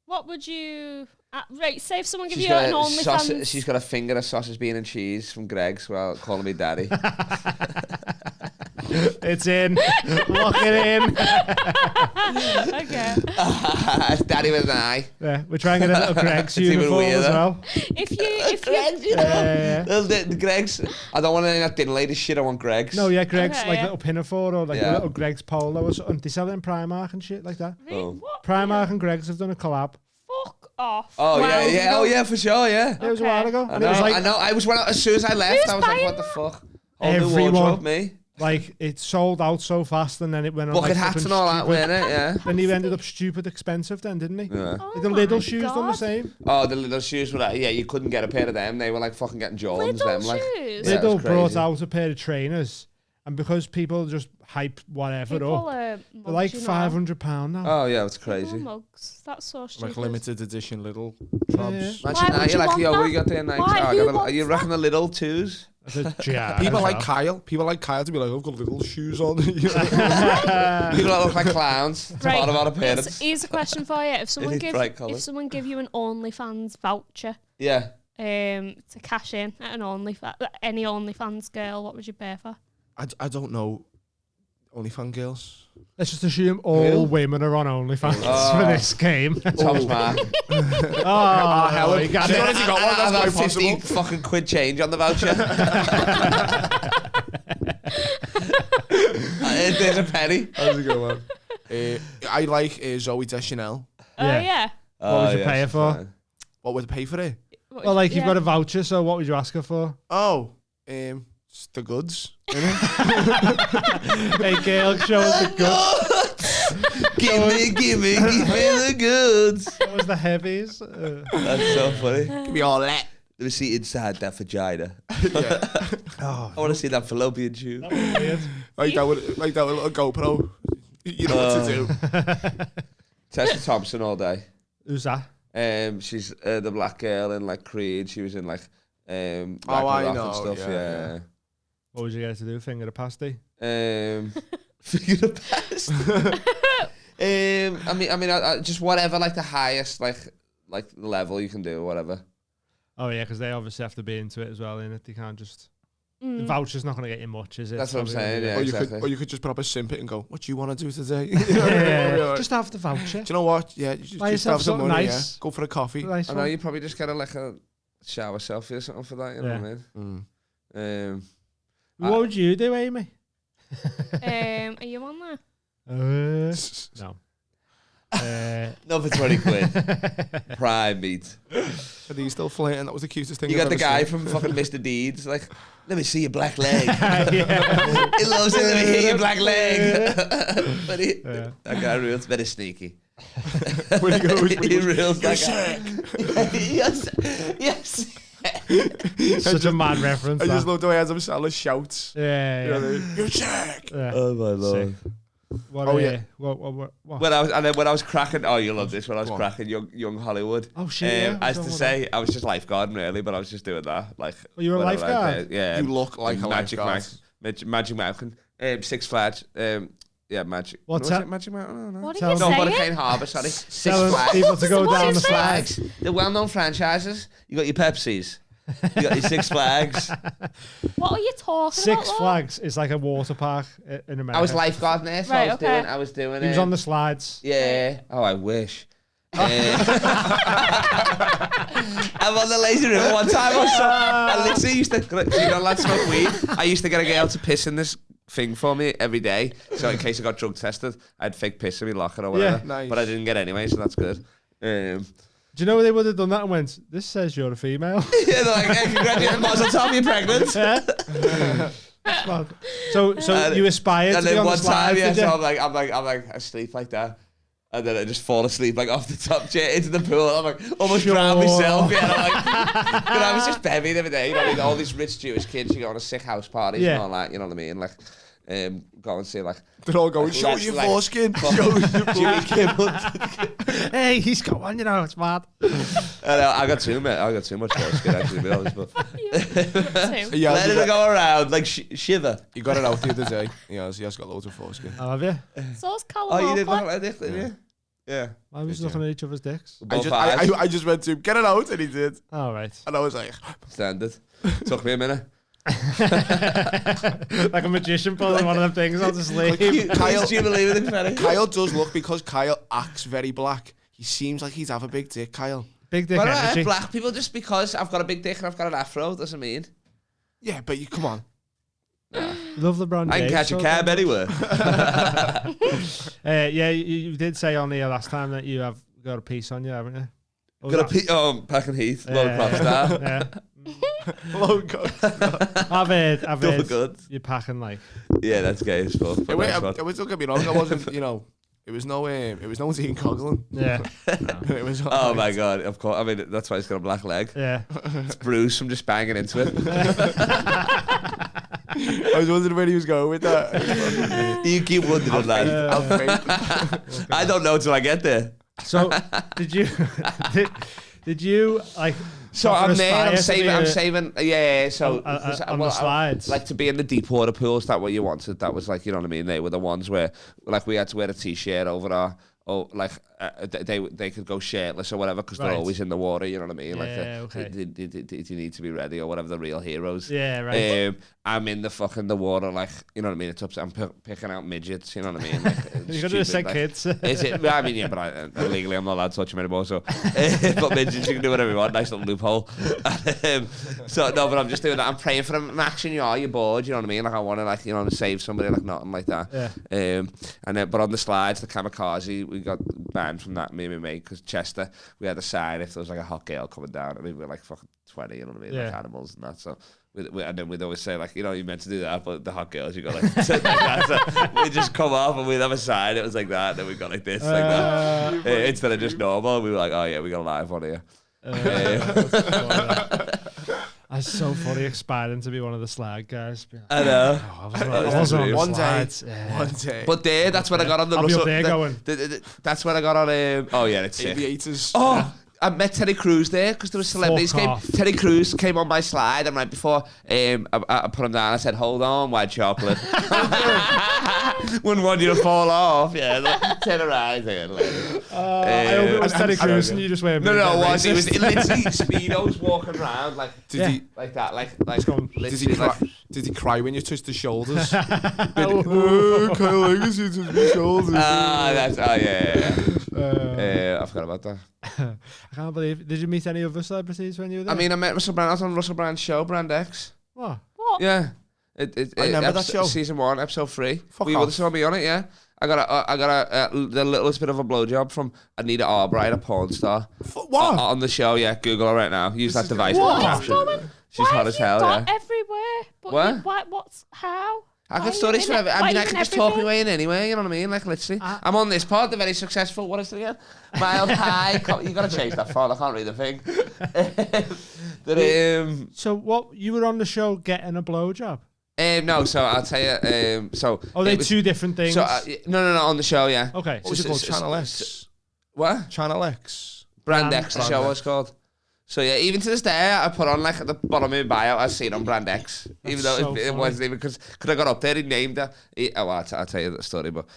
What would you... right, say if someone gives you an OnlyFans...
She's got a finger of sausage, bean and cheese from Greg's while calling me daddy.
It's in. Lock it in.
Okay.
It's daddy with an eye.
Yeah, we're trying to get a little Greg's uniform as well.
If you
Greg's, you know. The Greg's. I don't want any of that dinner lady shit. I want Greg's.
No, yeah, Greg's little pinafore or like a little Greg's polo or something. They sell it in Primark and shit like that.
Oh.
What?
Primark and Greg's have done a collab.
Fuck off.
Oh yeah. Oh yeah, for sure. Yeah.
It was a while ago.
I know. I was as soon as I left, I was like, what the fuck?
Everyone.
Me.
Like, it sold out so fast and then it went on
bucket hats and all that, weren't it? Yeah.
Then he ended up stupid expensive then, didn't he?
Yeah.
The little shoes done the same.
Oh, the little shoes were like, yeah, you couldn't get a pair of them. They were like fucking getting Jordans.
Little
shoes?
Yeah,
Lidl brought out a pair of trainers and because people just hype whatever
up,
they're like £500 now.
Oh yeah, it's crazy.
Mugs. That's so stupid.
Like limited edition little
Imagine that, you're like, yo, what you got there? Are you rocking the little twos?
People like Kyle to be like, I've got little shoes on.
People that look like clowns. It's
right.
part of our appearance.
Here's a question for you. If someone give you an OnlyFans voucher, to cash in at any OnlyFans girl, what would you pay for?
I don't know. OnlyFans girls.
Let's just assume all women are on OnlyFans for this game.
Tom's man.
Hell, you got it.
I've got 15 fucking quid change on the voucher. There's a penny.
How's it going? I like Zoe Deschanel.
Yeah. What would you pay her for?
What would I pay for it?
Well, like you've got a voucher, so what would you ask her for?
Oh, it's the goods.
Hey girl, show us the goods.
Give me the goods.
That was the heavies.
That's so funny.
Give me all that.
Let me see inside that vagina. I want to see that fallopian tube.
That was weird.
Like that with a little GoPro. You know what to do.
Tessa Thompson all day.
Who's that?
She's the black girl in like Creed. She was in like
I know.
And stuff. Yeah.
What would you get to do? Finger the pasty?
Finger the pasty. I mean, just whatever, like the highest, like the level you can do, whatever.
Oh yeah, because they obviously have to be into it as well, innit? They can't just. The voucher's not going to get you much, is it?
That's what I'm saying. Yeah,
or you could just put up a simp it and go, "What do you want to do today?"
Just have the voucher.
Do you know what? Yeah, you just have some money. Nice. Yeah. Go for a coffee.
Nice I know you probably just get a shower selfie or something for that. You know what I mean?
What would you do, Amy?
Are you on there?
No.
Not for 20 quid. Prime meat.
Are you still flirting? That was the cutest thing.
You got the guy from fucking Mr. Deeds, like, let me see your black leg. He loves it. Let me hear your black leg. That guy reels very sneaky.
When he goes,
he reels that guy. Yes.
Such a mad reference.
I just love the way Adam Sandler shouts.
Yeah.
You're sick.
Oh my lord.
What,
Oh, yeah.
What?
When I was cracking, oh, you love this. When I was cracking young Hollywood.
Oh shit!
As to say, I was just lifeguarding really, but I was just doing that. Like,
you were a
whenever I
lifeguard?
did, yeah.
You look like a lifeguard.
Magic Mountain. Six Flags. Yeah, Magic.
What's
was
that?
it Magic Mountain? I don't know.
What are
Tell
you
them.
No,
saying?
Hurricane Harbour, sorry. Six
Telling
Flags.
people to go
What
down
is
the
it?
slides.
The well-known franchises. You got your Pepsis. You got your Six Flags.
What are you talking about?
Six Flags is like a water park in America.
I was lifeguarding there, so
Right,
I was doing
He was
it.
on the slides.
Yeah. Oh, I wish. I'm on the lazy river one time. I literally used to, you know, lads smoke weed. I used to get a girl to piss in this thing for me every day, so in case I got drug tested, I'd fake piss in my locker or whatever.
Yeah,
nice.
But I didn't get anyway, so that's good.
Do you know they would have done that and went, this says you're a female?
Yeah, they're like, hey, congratulations, Mazel tov, you're pregnant.
Yeah. So you aspired
And
to be
then
on the
one
slides,
time, yeah,
did you?
so I'm like asleep like that. And then I just fall asleep like off the top chair into the pool. I'm like almost drowned myself. Yeah, and I'm like, but I was just bevied every day. You know what I mean? All these rich Jewish kids, you go on a sick house parties and all that. You know what I mean? Like, go and see like.
They're all going, show your foreskin. Show your
Jimmy Kimmel.
Hey, he's got one, you know, it's mad.
I got too much. I got too much foreskin actually. To be honest, but
Yeah,
let it go around like shiver.
He got it out the other day. He has got loads of foreskin.
Oh, have you?
So's Callum
Oh, you did
Walker.
look like this, didn't you? Yeah.
I was looking at each other's dicks.
I just went to him, get it out, and he did.
All right.
And I was like,
Standard. Took me a minute.
Like a magician pulling one of them things out to sleep.
Kyle, do you believe in it,
Kyle does look, because Kyle acts very black. He seems like he'd have a big dick, Kyle.
Big dick
But
energy.
black people, just because I've got a big dick and I've got an afro doesn't mean
Yeah, but you come on.
Love LeBron James.
I can catch a cab anywhere.
Yeah, you did say on here last time that you have got a piece on you, haven't you?
Got a Packing Heath, low crop star.
Yeah.
Low cut.
I've heard
Double good.
you're packing like.
Yeah, that's gay as fuck. but nice one.
Don't get me wrong, I wasn't, you know, it was no Dean Coughlin.
Yeah.
It was
Oh my god, of course. I mean, that's why he's got a black leg.
Yeah.
It's bruised from just banging into it.
I was wondering where he was going with that.
You keep wondering, lad. I don't know till I get there.
So, did you like?
So I'm there. I'm
aspire to
saving. Yeah. So
on the slides.
like to be in the deep water pools. That what you wanted. That was like, you know what I mean. They were the ones where like we had to wear a t-shirt over our. Oh, like they could go shirtless or whatever because they're always in the water. You know what I mean?
Yeah,
Like
okay.
you need to be ready or whatever. The real heroes.
Yeah, right.
I'm in the water, like, you know what I mean. It's up. I'm picking out midgets. You know what I mean? Like,
You got to say kids.
Is it? I mean, yeah, but legally I'm not allowed to touch them anymore. So, but midgets, you can do whatever you want. Nice little loophole. So no, but I'm just doing that. I'm praying for them. Action, you're bored. You know what I mean? Like I want to, like, you know, save somebody, like nothing like that.
Yeah.
And then, but on the slides, the kamikaze, we got banned from that. Me and my mate, because Chester, we had a sign if there was like a hot girl coming down. I mean, we were like fucking 20. You know what I mean?
Yeah.
Like animals and that. So. And then we'd always say, like, you know, you meant to do that, but the hot girls, you got like, like that. So we'd just come off and we'd have a sign, it was like that, and then we got like this, like that. Instead of just normal, we were like, oh yeah, we got a live one here.
That's so funny, aspiring to be one of the slag guys.
I know.
Oh, I was on the
One day.
slides. Yeah.
One day.
But there, that's when I got on the
I'll be
Russell.
up there going.
That's when I got on, oh yeah, it's sick.
Aviators.
Oh, I met Terry Crews there because there was celebrities
Fuck
came.
off.
Terry Crews came on my slide, and right before I put him down, I said, "Hold on, white chocolate." Wouldn't want you to fall off. Yeah, like, turn around again.
I hope it was Teddy Cruz and you just went.
No, it was. It was literally speedos walking around like
Did
like that, like
Did he cry when you touched the shoulders? Oh, Kyle Legacy touched my shoulders.
Yeah. I forgot about that.
I can't believe. Did you meet any other celebrities when you were there?
I mean, I met Russell Brand. I was on Russell Brand's show, Brand X.
what?
Yeah.
I remember that show.
Season 1, episode 3.
Fuck
We
off.
would saw me on it, yeah. I got the littlest bit of a blowjob from Anita Albright, a porn star.
What?
On the show, yeah. Google her right now. Use that device for
What
the
is
caption.
going?
She's
Why
hot
have
as
you
hell,
got
yeah.
everywhere? But
What?
What's how?
I
Why
got
are
stories
you in
forever.
it?
I
Why
mean,
are
I
you
can
in
just talk my
everything?
way in anyway, you know what I mean? Like, literally. I'm on this pod, the very successful, what is it again? Mild High. You got to change that font, I can't read the thing.
So what? You were on the show getting a blowjob?
No, so I'll tell you. So
Oh, they're two different things.
So no, on the show, yeah.
Okay.
What was it called? Channel X.
What?
Channel X.
Brand X, the show was called. So yeah, even to this day, I put on like at the bottom of my bio, I see it on Brand X, even though
so
it wasn't even because I got up there, he named it. I'll tell you the story, but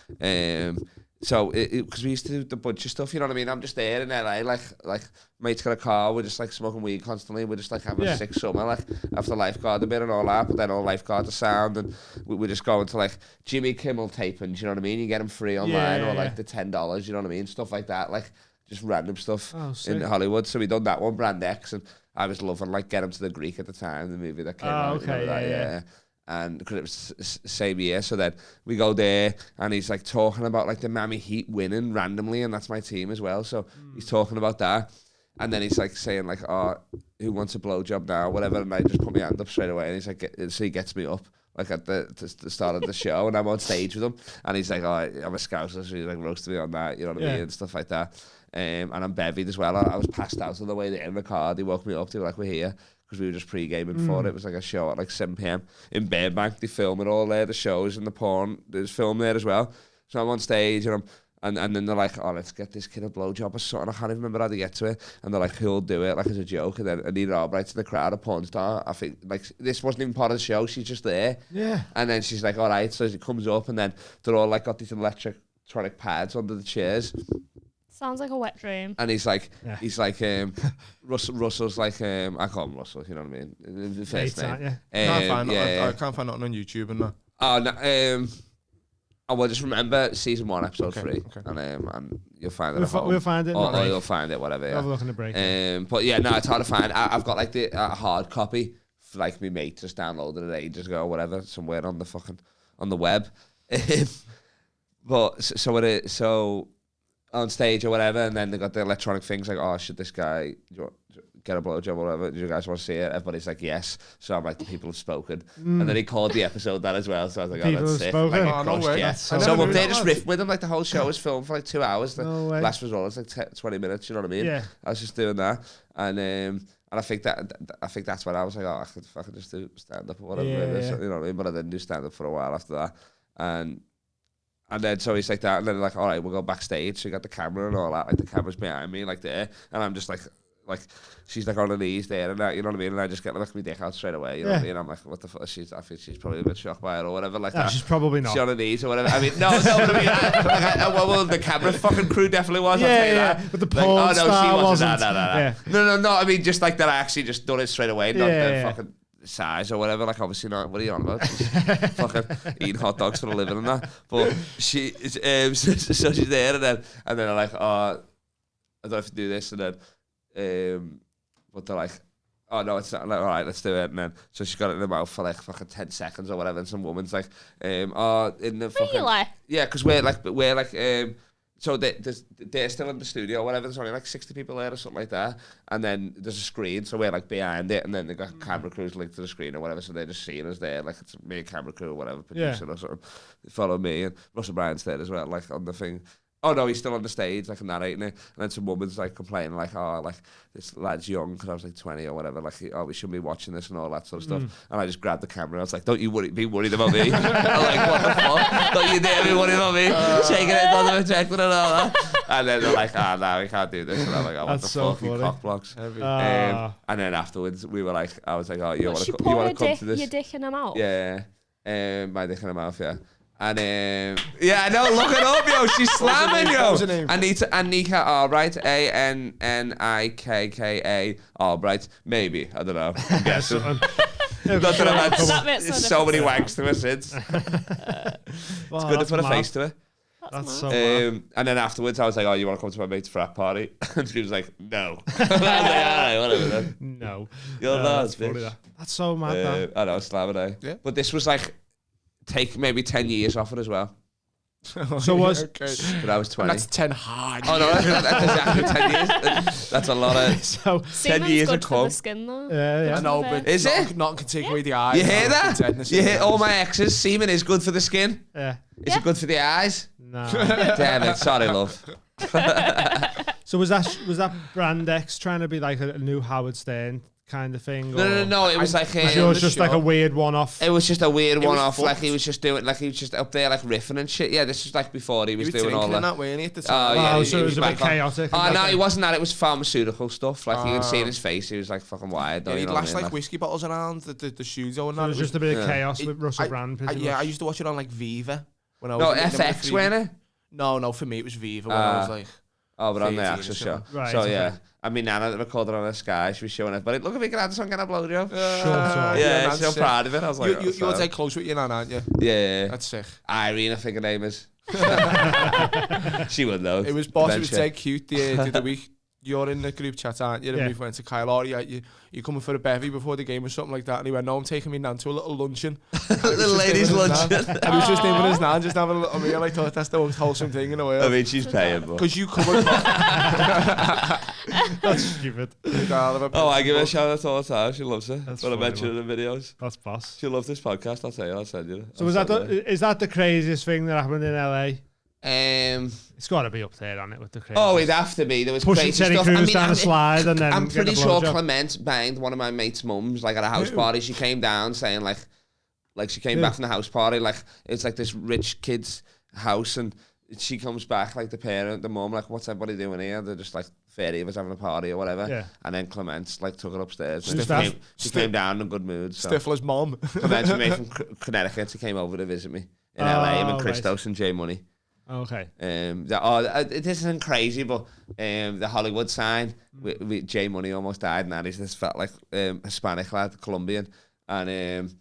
so because we used to do the bunch of stuff, you know what I mean? I'm just there in LA, like mate's got a car, we're just like smoking weed constantly, we're just like having a sick summer, like after lifeguard a bit and all that, but then all lifeguard to sound, and we're just going to like Jimmy Kimmel tapings, you know what I mean? You get them free online or like the $10, you know what I mean? Stuff like that, like just random stuff in Hollywood. So we done that one, Brand X, and I was loving like Get Him to the Greek at the time, the movie that came out.
Okay,
yeah. And because it was same year, so then we go there, and he's like talking about like the Miami Heat winning randomly, and that's my team as well. So he's talking about that, and then he's like saying like, "Oh, who wants a blowjob now?" Whatever, and I just put my hand up straight away, and he's like, so he gets me up. Like at the start of the show, and I'm on stage with him, and he's like, "Oh, I'm a scouser," so he's like roasting me on that, you know what I mean, and stuff like that. And I'm bevied as well. I was passed out on the way there in the car. They woke me up. They were like, "We're here," because we were just pre-gaming for it. It was like a show at like 7 p.m. in Burbank. They film it all there, the shows and the porn. There's film there as well. So I'm on stage and then they're like, "Oh, let's get this kid a blowjob or something." I can't even remember how to get to it. And they're like, "Who'll do it?" Like as a joke. And then Anita Albright's in the crowd, a porn star. I think like this wasn't even part of the show. She's just there.
Yeah.
And then she's like, "All right." So she comes up, and then they're all like got these electronic pads under the chairs.
Sounds like a wet dream.
And he's like, Russell's like, I call him Russell, you know what I mean? The first name.
I can't find nothing on YouTube and that.
Oh, no, I will just remember season 1, episode 3, and you'll find it.
We'll find it.
Or you'll find it, whatever. Yeah.
Have a look in the break.
But yeah, no, it's hard to find. I've got like the hard copy, for, like my mate just downloaded it ages ago, or whatever, somewhere on the web. But so on stage or whatever, and then they got the electronic things like, "Oh, should this guy get a blowjob or whatever? Do you guys want to see it?" Everybody's like, "Yes." So I'm like, the people have spoken. And then he called the episode that as well. So I was like,
People
that's
have
sick.
spoken?
Like,
Oh, no way.
yeah.
So
So I'm up
good.
there just riffing with him. Like the whole show was filmed for like 2 hours. The
No way.
last result was like 20 minutes. You know what I mean?
Yeah.
I was just doing that, and I think that's when I was like, "Oh, I could just do stand up or whatever."
Yeah.
You know what I mean? But I didn't do stand up for a while after that, and then so he's like that, and then like, "All right, we'll go backstage." So you got the camera and all that, like the camera's behind me, like there, and I'm just like she's like on her knees there and that, you know what I mean? And I just get like my dick out straight away, you know what I mean? I'm like, what the fuck? I think she's probably a bit shocked by it or whatever, like that.
She's probably not.
She's on her knees or whatever. I mean, no, but I mean, well, the camera fucking crew definitely was. I'll tell you that.
But the
Like,
porn star wasn't.
No. I mean, just like that, I actually just done it straight away, not the fucking size or whatever. Like, obviously not. What are you on about? She's fucking eating hot dogs for a living and that. But she, so she's there, and then I'm like, "Oh, I don't have to do this," and then, but they're like, "Oh no, it's not." I'm like, "All right, let's do it." And then so she got it in the mouth for like fucking 10 seconds or whatever, and some woman's like, "Oh, in the fucking
Really?
yeah," because we're like so they're still in the studio or whatever. There's only like 60 people there or something like that, and then there's a screen, so we're like behind it, and then they got camera crews linked to the screen or whatever, so they're just seeing us there, like it's me and camera crew or whatever, producing or something. They follow me, and Russell Bryan's there as well, like on the thing. Oh no, he's still on the stage, like narrating it, and then some woman's like complaining, like, "Oh, like this lad's young," because I was like 20 or whatever, like, "Oh, we shouldn't be watching this" and all that sort of stuff. And I just grabbed the camera. I was like, "Don't you be worried about me." I'm like, "What the fuck? Don't you dare be worried about me?" Shaking it, not checking and all that. And then they're like, "No, we can't do this." And I'm like, "Oh, what
That's
the
so
fuck, you
funny.
cock blocks." And then afterwards, we were like, I was like, "Oh, you want
She
to
put
come to this?"
your dick in her mouth?
Yeah, my dick in her mouth, yeah. And yeah, no, look it up, yo. She's slamming, yo.
What's her name?
Anika Albright, Annikka Albright. Maybe, I don't know. I'm guessing. Not that I've
That
had
makes no
so many
difference.
wanks to her since. It's good to put a face to it.
That's so mad.
And then afterwards, I was like, "Oh, you want to come to my mate's frat party?" And she was like, "No." I was like, "All right, whatever then."
No.
You're
That's
nuts,
funny,
bitch.
that. That's so mad, that.
I know, slamming, eh?
Yeah.
But this was like, take maybe 10 years off it as well.
So was...
Okay.
But I was 20.
And that's 10 hard.
Oh no, that's exactly 10 years. That's a lot of.
So...
10
Semen's
years
good
of
for the
cum.
skin though.
Yeah.
I know, but
Is it?
Not can take away the eyes.
You hear that?
Tetanus
You
and
hear
that.
all my exes. Semen is good for the skin.
Yeah.
Is it good for the eyes?
No.
Damn it! Sorry, love.
So was that Brand X trying to be like a new Howard Stern kind of thing?
No. It was like
it was just like a weird one-off.
It was just a weird one-off.
fucked.
Like he was just doing, like he was just up there like riffing and shit. Yeah, this was like before he was doing all that.
Weren't he, at the time?
Yeah,
so it was a bit chaotic.
Oh no, it wasn't that. It was pharmaceutical stuff. Like you could see in his face, he was like fucking wired.
Yeah, he'd lash like whiskey bottles around the studio and
So
that.
it was just a bit of chaos with Russell Brand.
I used to watch it on like Viva when I was.
No, FX, wasn't it?
No, for me it was Viva when I was like.
Oh, but on the actual show.
Right,
so
okay.
yeah, I mean, Nana recorded on a Sky. She was showing it, but look, if we could have this one, get a blowjob. Yeah, so proud of it. I was like,
you would take close with your Nana, aren't you?
Yeah.
That's sick.
Irene, I think her name is. She would know.
It was boss. It was dead cute the other week. You're in the group chat, aren't you? And we went to Kyle, or you coming for a bevy before the game or something like that? And he went, no, I'm taking me Nan to a little luncheon.
The ladies' luncheon.
And he was just in with his Nan, just having a little meal. I thought that's the most wholesome thing in the world.
I mean, she's paying, but...
Because you covered...
That's stupid.
Oh, I give her a shout out all the time. She loves it.
That's
When I
funny,
mention it in the videos.
That's boss.
She loves this podcast. I'll tell you. I'll send you.
So is that the craziest thing that happened in LA?
It's
got to be up there, on it, with the crazy.
Oh, it'd have to be. There was
pushing
crazy
Terry
stuff.
Crews down a slide and then
I'm
get
pretty
a
sure
blowjob.
Clement banged one of my mate's mums, like at a house party. She came down saying like she came back from the house party, like it's like this rich kid's house, and she comes back, like the mum, like, what's everybody doing here? They're just like 30 of us having a party or whatever.
Yeah.
And then Clement like took her upstairs. She
Who's
came down in a good mood. So.
Stifler's mom.
Clement's from Connecticut. She came over to visit me in LA, him and Christos and J Money.
Okay.
It isn't crazy, but the Hollywood sign, J Money almost died, and he's this fat like Hispanic lad, Colombian, and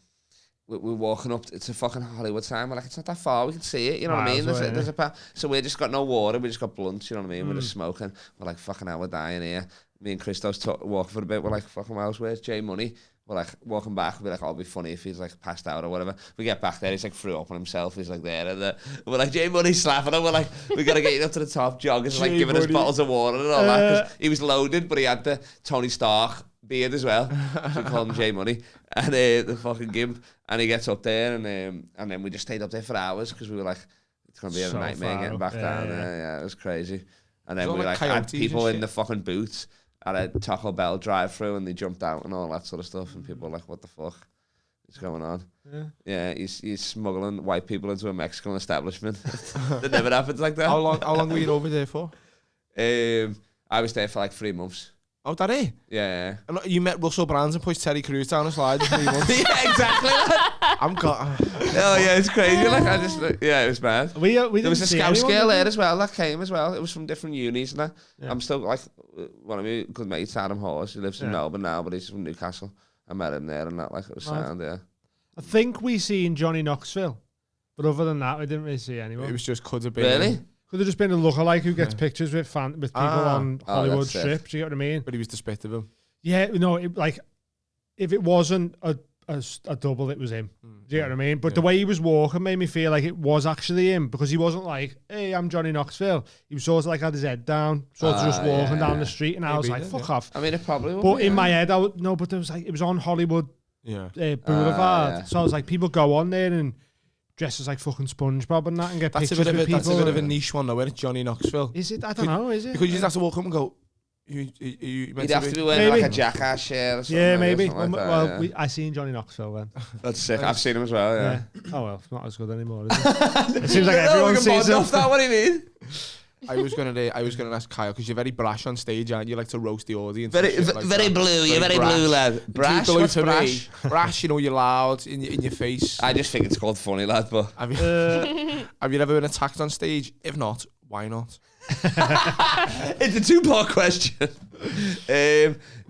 we're walking up to fucking Hollywood sign. We're like, it's not that far, we can see it, you know what I mean? There's a path. So we just got no water, we just got blunts, you know what I mean? We're just smoking. We're like, fucking hell, we're dying here. Me and Christos walking for a bit. We're like, fucking miles, where's J Money? We're like walking back, we'll be like, oh, it'll be funny if he's like passed out or whatever. We get back there, he's like threw up on himself, he's like there, and we're like, J Money's slapping him. We're like, we gotta get you up to the top. Joggers like giving us bottles of water and all that, because he was loaded, but he had the Tony Stark beard as well. So we call him J Money, and the fucking gimp. And he gets up there, and then we just stayed up there for hours because we were like, it's gonna be a nightmare getting back down there. Yeah, it was crazy. And then we like had people in the fucking booths at a Taco Bell drive-through, and they jumped out and all that sort of stuff, and people were like, what the fuck is going on? Yeah, he's smuggling white people into a Mexican establishment. That never happens like that.
How long were you over there for?
I was there for like 3 months.
Oh, that it?
Yeah.
And you met Russell Brand and pushed Terry Crews down a slide in 3 months.
Yeah, exactly.
I'm got.
Oh yeah, it's crazy. Like I just, it was bad.
We
there was a Scouse girl there as well that came as well. It was from different unis and that. Yeah. I'm still like one of my good mates, Adam Hawes. He lives in Melbourne now, but he's from Newcastle. I met him there and that. Like it was sound. Yeah.
I think we seen Johnny Knoxville, but other than that, we didn't really see anyone.
It was just could have been.
Really?
Could have just been a lookalike who gets pictures with people on Hollywood Strip. Do you get what I mean?
But he was despicable of him.
Yeah, no, if it wasn't a double, it was him. Do you get what I mean? But the way he was walking made me feel like it was actually him, because he wasn't like, hey, I'm Johnny Knoxville. He was sort of like had his head down, sort of just walking down the street, and I was like, fuck off.
I mean, it probably would.
But in my head, but there was like, it was on Hollywood Boulevard. So I was like, people go on there and dress as like fucking SpongeBob and that and get pictures with people.
That's a bit of a niche one though, isn't it? Johnny Knoxville.
Is it? I don't know, is it?
Because you just have to walk up and go,
you'd have to be wearing like a Jackass shirt or something.
Yeah, maybe.
Like that,
I seen Johnny Knoxville then.
That's sick. I've seen him as well, yeah.
Oh well, it's not as good anymore, is it? It seems like everyone sees him.
Off that, what do you mean?
I was gonna ask Kyle, because you're very brash on stage, aren't you? Like to roast the audience.
Very blue. You're very blue, lad. Brash. What's brash?
Brash. You know, you're loud in your face.
I just think it's called funny, lad. But
have you ever been attacked on stage? If not, why not?
It's a 2-part question.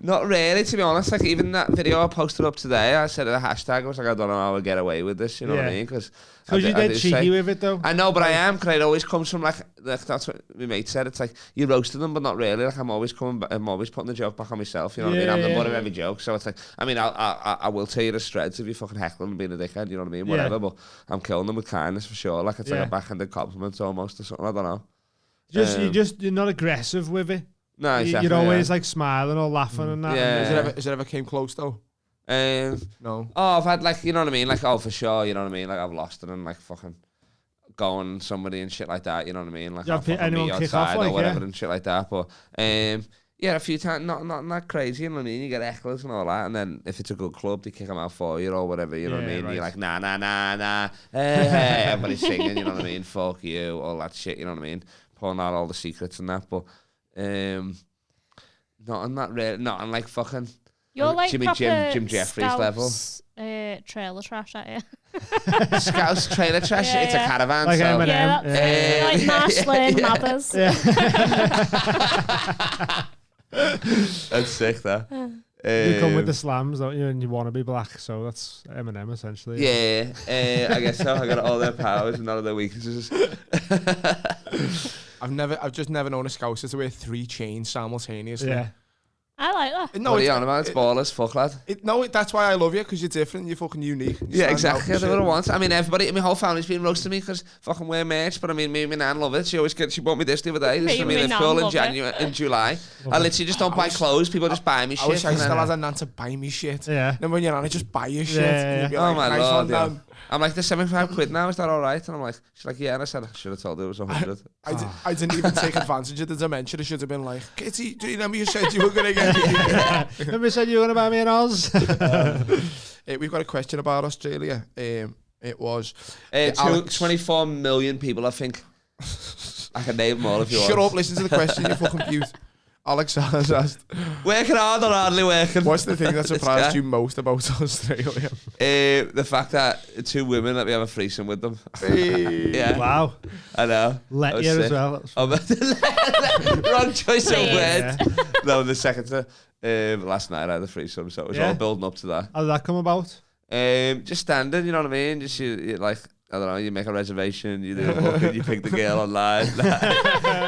Not really, to be honest. Like even that video I posted up today, I said a hashtag. I was like, I don't know how I get away with this. You know what I mean? Because
you get cheeky with it, though.
I know, but I am. Because it always comes from like that's what my mate said. It's like you roasted them, but not really. Like I'm always putting the joke back on myself. You know what I mean? I'm the butt of every joke. So it's like, I mean, I will tear you to shreds if you fucking heckling and being a dickhead. You know what I mean? Whatever. But I'm killing them with kindness for sure. Like it's like a backhanded compliment almost or something. I don't know.
You're not aggressive with it.
No, exactly.
You're always like smiling or laughing and that.
Yeah.
Has it ever came close though?
No. Oh, I've had like, you know what I mean? Like, oh, for sure, you know what I mean? Like, I've lost it and like fucking going somebody and shit like that, you know what I mean? Like, I'll fucking be outside or whatever and shit like that. But, Yeah, a few times, not that crazy, you know what I mean? You get hecklers and all that, and then if it's a good club, they kick them out for you or whatever, you know what I mean?
Right.
You're like, nah, hey, everybody's singing, you know what I mean? Fuck you, all that shit, you know what I mean? Pulling out all the secrets and that, but not on like fucking
You're like
Jim Jeffries level.
Trailer trash, aren't you?
Scouse trailer trash,
Yeah,
it's
yeah.
a caravan,
Like
so...
M&M.
Yeah, that's like Marshland, Mathers.
That's sick, that.
You come with the slams, don't you? And you want to be black, so that's M&M essentially.
Yeah, I guess so. I got all their powers and none of their weaknesses.
I've just never known a Scouser to wear 3 chains simultaneously.
Yeah.
I like that.
No,
What are you on about? It's ballers, fuck lad.
That's why I love you, because you're different, you're fucking unique. You
Yeah,
stand
exactly.
out
That's
and
what I
shit.
want. I mean, everybody, my whole family's been roasting me because fucking wear merch. But I mean, me and my nan love it. She bought me this the other day. This is for me,
and
the
nan
full in
love
January, in July. I literally just don't buy clothes. People just buy me shit.
I wish I
and
still
then-
had a nan to buy me shit.
Yeah.
Then when you're on it, just buy you shit.
Yeah,
And you'd be
Oh
like,
my
nice
lord,
one,
yeah.
Nan.
I'm like, there's 75 quid now, is that alright? And I'm like, she's like, yeah. And I said, I should have told her it was 100.
I didn't even take advantage of the dementia. I should have been like, Kitty, do you remember you said you were going to get me?
Remember you said you were going to buy me an Oz?
We've got a question about Australia. It was...
24 million people, I think. I can name them all if you
Shut
want.
up, listen to the question, you fucking cute. Alex has asked,
Working hard or hardly working?
what's the thing that
This
surprised
guy.
you most about Australia?
The fact that 2 women let me have a threesome with them. Yeah,
Wow.
I know.
Let
I was
you as
sick.
well.
Wrong choice of
Please.
words. No, the second to last night I had a threesome, so it was
Yeah.
all building up to that.
How did that come about?
Just standard, you know what I mean? Just you like, I don't know, you make a reservation, you do a booking, you pick the girl online.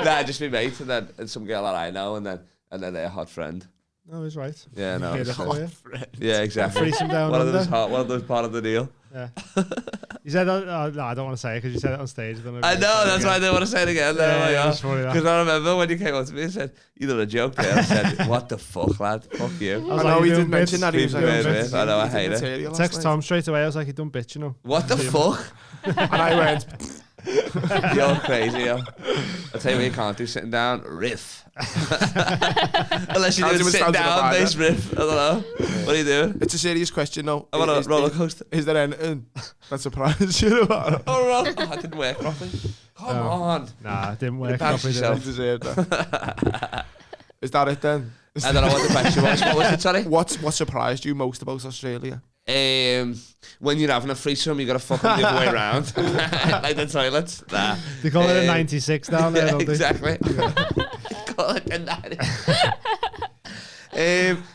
Nah, just be mates, and then some girl that I know, and then they're a hot friend.
No, he's right.
Yeah, no.
Heard it for you.
Yeah, exactly.
Threesome down
One of those
under.
hot, one of those part of the deal.
Yeah. You said that, no, I don't want to say it because you said it on stage.
I know, that's why I didn't want to say it again.
Yeah, that's funny, that.
Because I remember when you came up to me and said, you done a joke there. I said, what the fuck, lad? Fuck you.
I
I
was
know
like,
he
you
did
doing
mention
bits?
that. He was like,
Bits,
"Oh,
bits." I know, I
he did
hate it.
material last
Text
night."
Tom straight away. I was like, you done bitch, you know.
What the fuck?
And I went,
You're crazy, yo. I'll tell you what you can't do, sitting down, riff. Unless you're
Can't
doing
do a
sit
sound to the
down,
vibe,
bass riff. I don't know. What are you doing?
it's a serious question, though.
I'm on a roller coaster.
Is there anything that surprised you about it?
Oh, I didn't work properly. Come on.
Nah, it didn't work.
That's
properly, did
yourself.
it?
You deserve that. Is that it then?
I don't know what the question was. What was it, sorry?
What surprised you most about Australia?
When you're having a threesome, you got to fuck them the other way around. Like the toilets. Nah.
They call it a 96 down there,
Yeah,
don't they?
exactly. Call it a 90.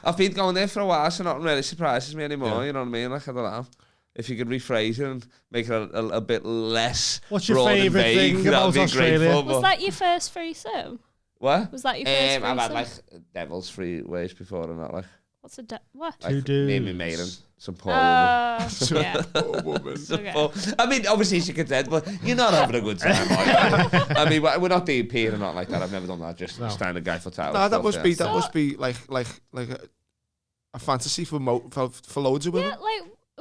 I've been going there for a while, so nothing really surprises me anymore.
Yeah.
You know what I mean? Like, I don't know. If you could rephrase it and make it a bit less
What's your
broad and
favourite
vague,
thing
that
about
would be
Australia?
grateful,
Was
but-
that your first threesome?
What?
Was that your first threesome?
I've had like devil's free ways before and that, like,
What's a what?
like
Two
me and my
dudes.
mate and some poor woman.
Yeah.
Some
Okay.
poor- I mean, obviously she consent, but you're not having a good time. Are you? I mean, we're not DPing and not like that. I've never done that. Just
No.
standard guy for towels.
No, that
stuff,
must be like a fantasy for loads of women.
Yeah,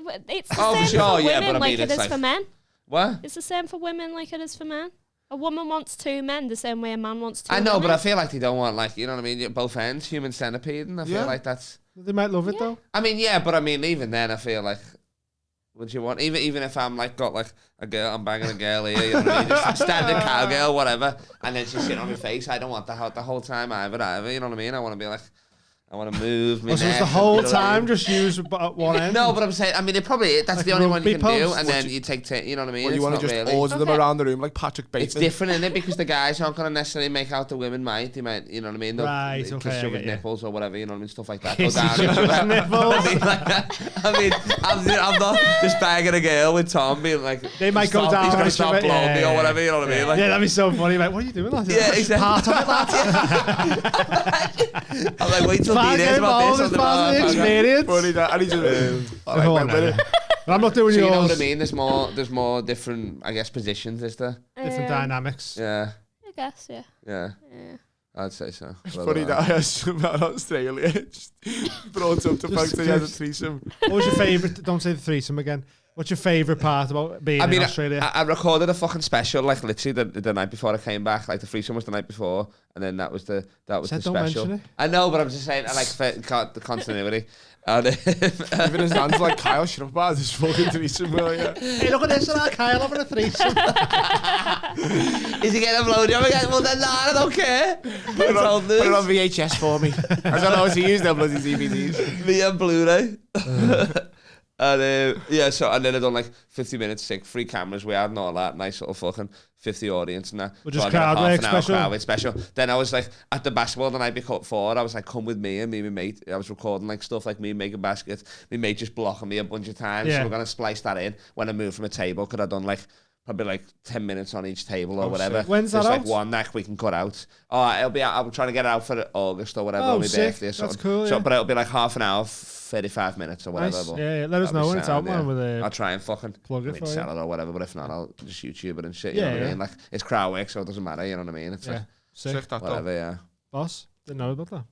like it's the
Oh,
same
sure,
for
yeah,
women
but I
like
mean,
it
it's
is
like-
for men.
What?
It's the same for women like it is for men. A woman wants 2 men the same way a man wants 2
I know, but
women.
I feel like they don't want, like, you know what I mean? Both ends, human centipede, and I feel
Yeah.
like that's.
They might love it
Yeah.
though.
I mean, yeah, but I mean, even then, I feel like. Would you want even if I'm like got like a girl, I'm banging a girl here, you know what I mean? Just standard cowgirl, whatever, and then she's sitting on my face. I don't want that the whole time either. You know what I mean? I want to be like, I want to move.
Oh, so it's the whole time just use one end?
No, but I'm saying, I mean, it probably that's
Like
the only one you
rugby
can do,
post?
and then you take, you know what I mean?
Or you
It's
want
not
to just
really.
order them
Okay.
around the room like Patrick Bateman.
It's different, isn't it? Because the guys aren't going to necessarily make out the women might. They might, you know what I mean? They'll
Right,
kiss
okay, I
you with
get you.
nipples or whatever, you know what I mean? Stuff like that.
Kiss
Go down.
each other's nipples.
I mean, I'm not just banging a girl with Tom being like,
They might go
"Stop,
down
He's
on
going to
each
stop
other."
blowing me
Yeah,
or whatever, you know what I mean? Like,
Yeah, that'd be so funny. Like, what are you doing? Lad?
Yeah, exactly.
Part of it, lad.
I'm like, wait till he
Part
hears
of
about this.
it's part of the experience.
Funny that, and he just
Go on, then. But I'm not doing
So you
yours.
know what I mean? There's more different, I guess, positions, is there?
Different dynamics.
Yeah,
I guess, yeah.
yeah.
Yeah.
I'd say so.
It's funny that I asked him about Australia. Just brought up the fact that he had a threesome.
What was your favourite? Don't say the threesome again. What's your favourite part about being in Australia?
I recorded a fucking special, like literally the night before I came back. Like the threesome was the night before, and then that was the special.
Mention it.
I know, but I'm just saying, I like the continuity. And
Even his hands like Kyle, shut up about this fucking threesome, will you?
Hey, look at this, Kyle having a threesome.
Is he getting a blowjob again? Well, then, nah, I don't care.
Put it on VHS for me. I don't know how to use them bloody DVDs.
Me and Blu-ray. And so and then I done like 50 minutes, sick, free cameras we had and all that, nice little fucking 50 audience and that.
Well, just crowd work
special. Then I was like at the basketball the night before, I was like, come with me and my mate. I was recording like stuff like me making baskets, my mate just blocking me a bunch of times. So we're gonna splice that in when I moved from a table, because I'd done like probably like 10 minutes on each table or whatever.
Sick. When's that
Just
out?
like one that we can cut out. Oh, it'll be. I'm trying to get it out for August or whatever. On my birthday or something.
That's cool.
So, but it'll be like half an hour, 35 minutes or whatever.
Nice.
But
Yeah, let us know when it's out, man. With
I'll try and fucking
plug it for
sell
you.
it or whatever. But if not, I'll just YouTube it and shit. You know what I mean? Like it's crowd work, so it doesn't matter. You know what I mean? It's like
sick.
Whatever. Yeah.
Boss, didn't know about that.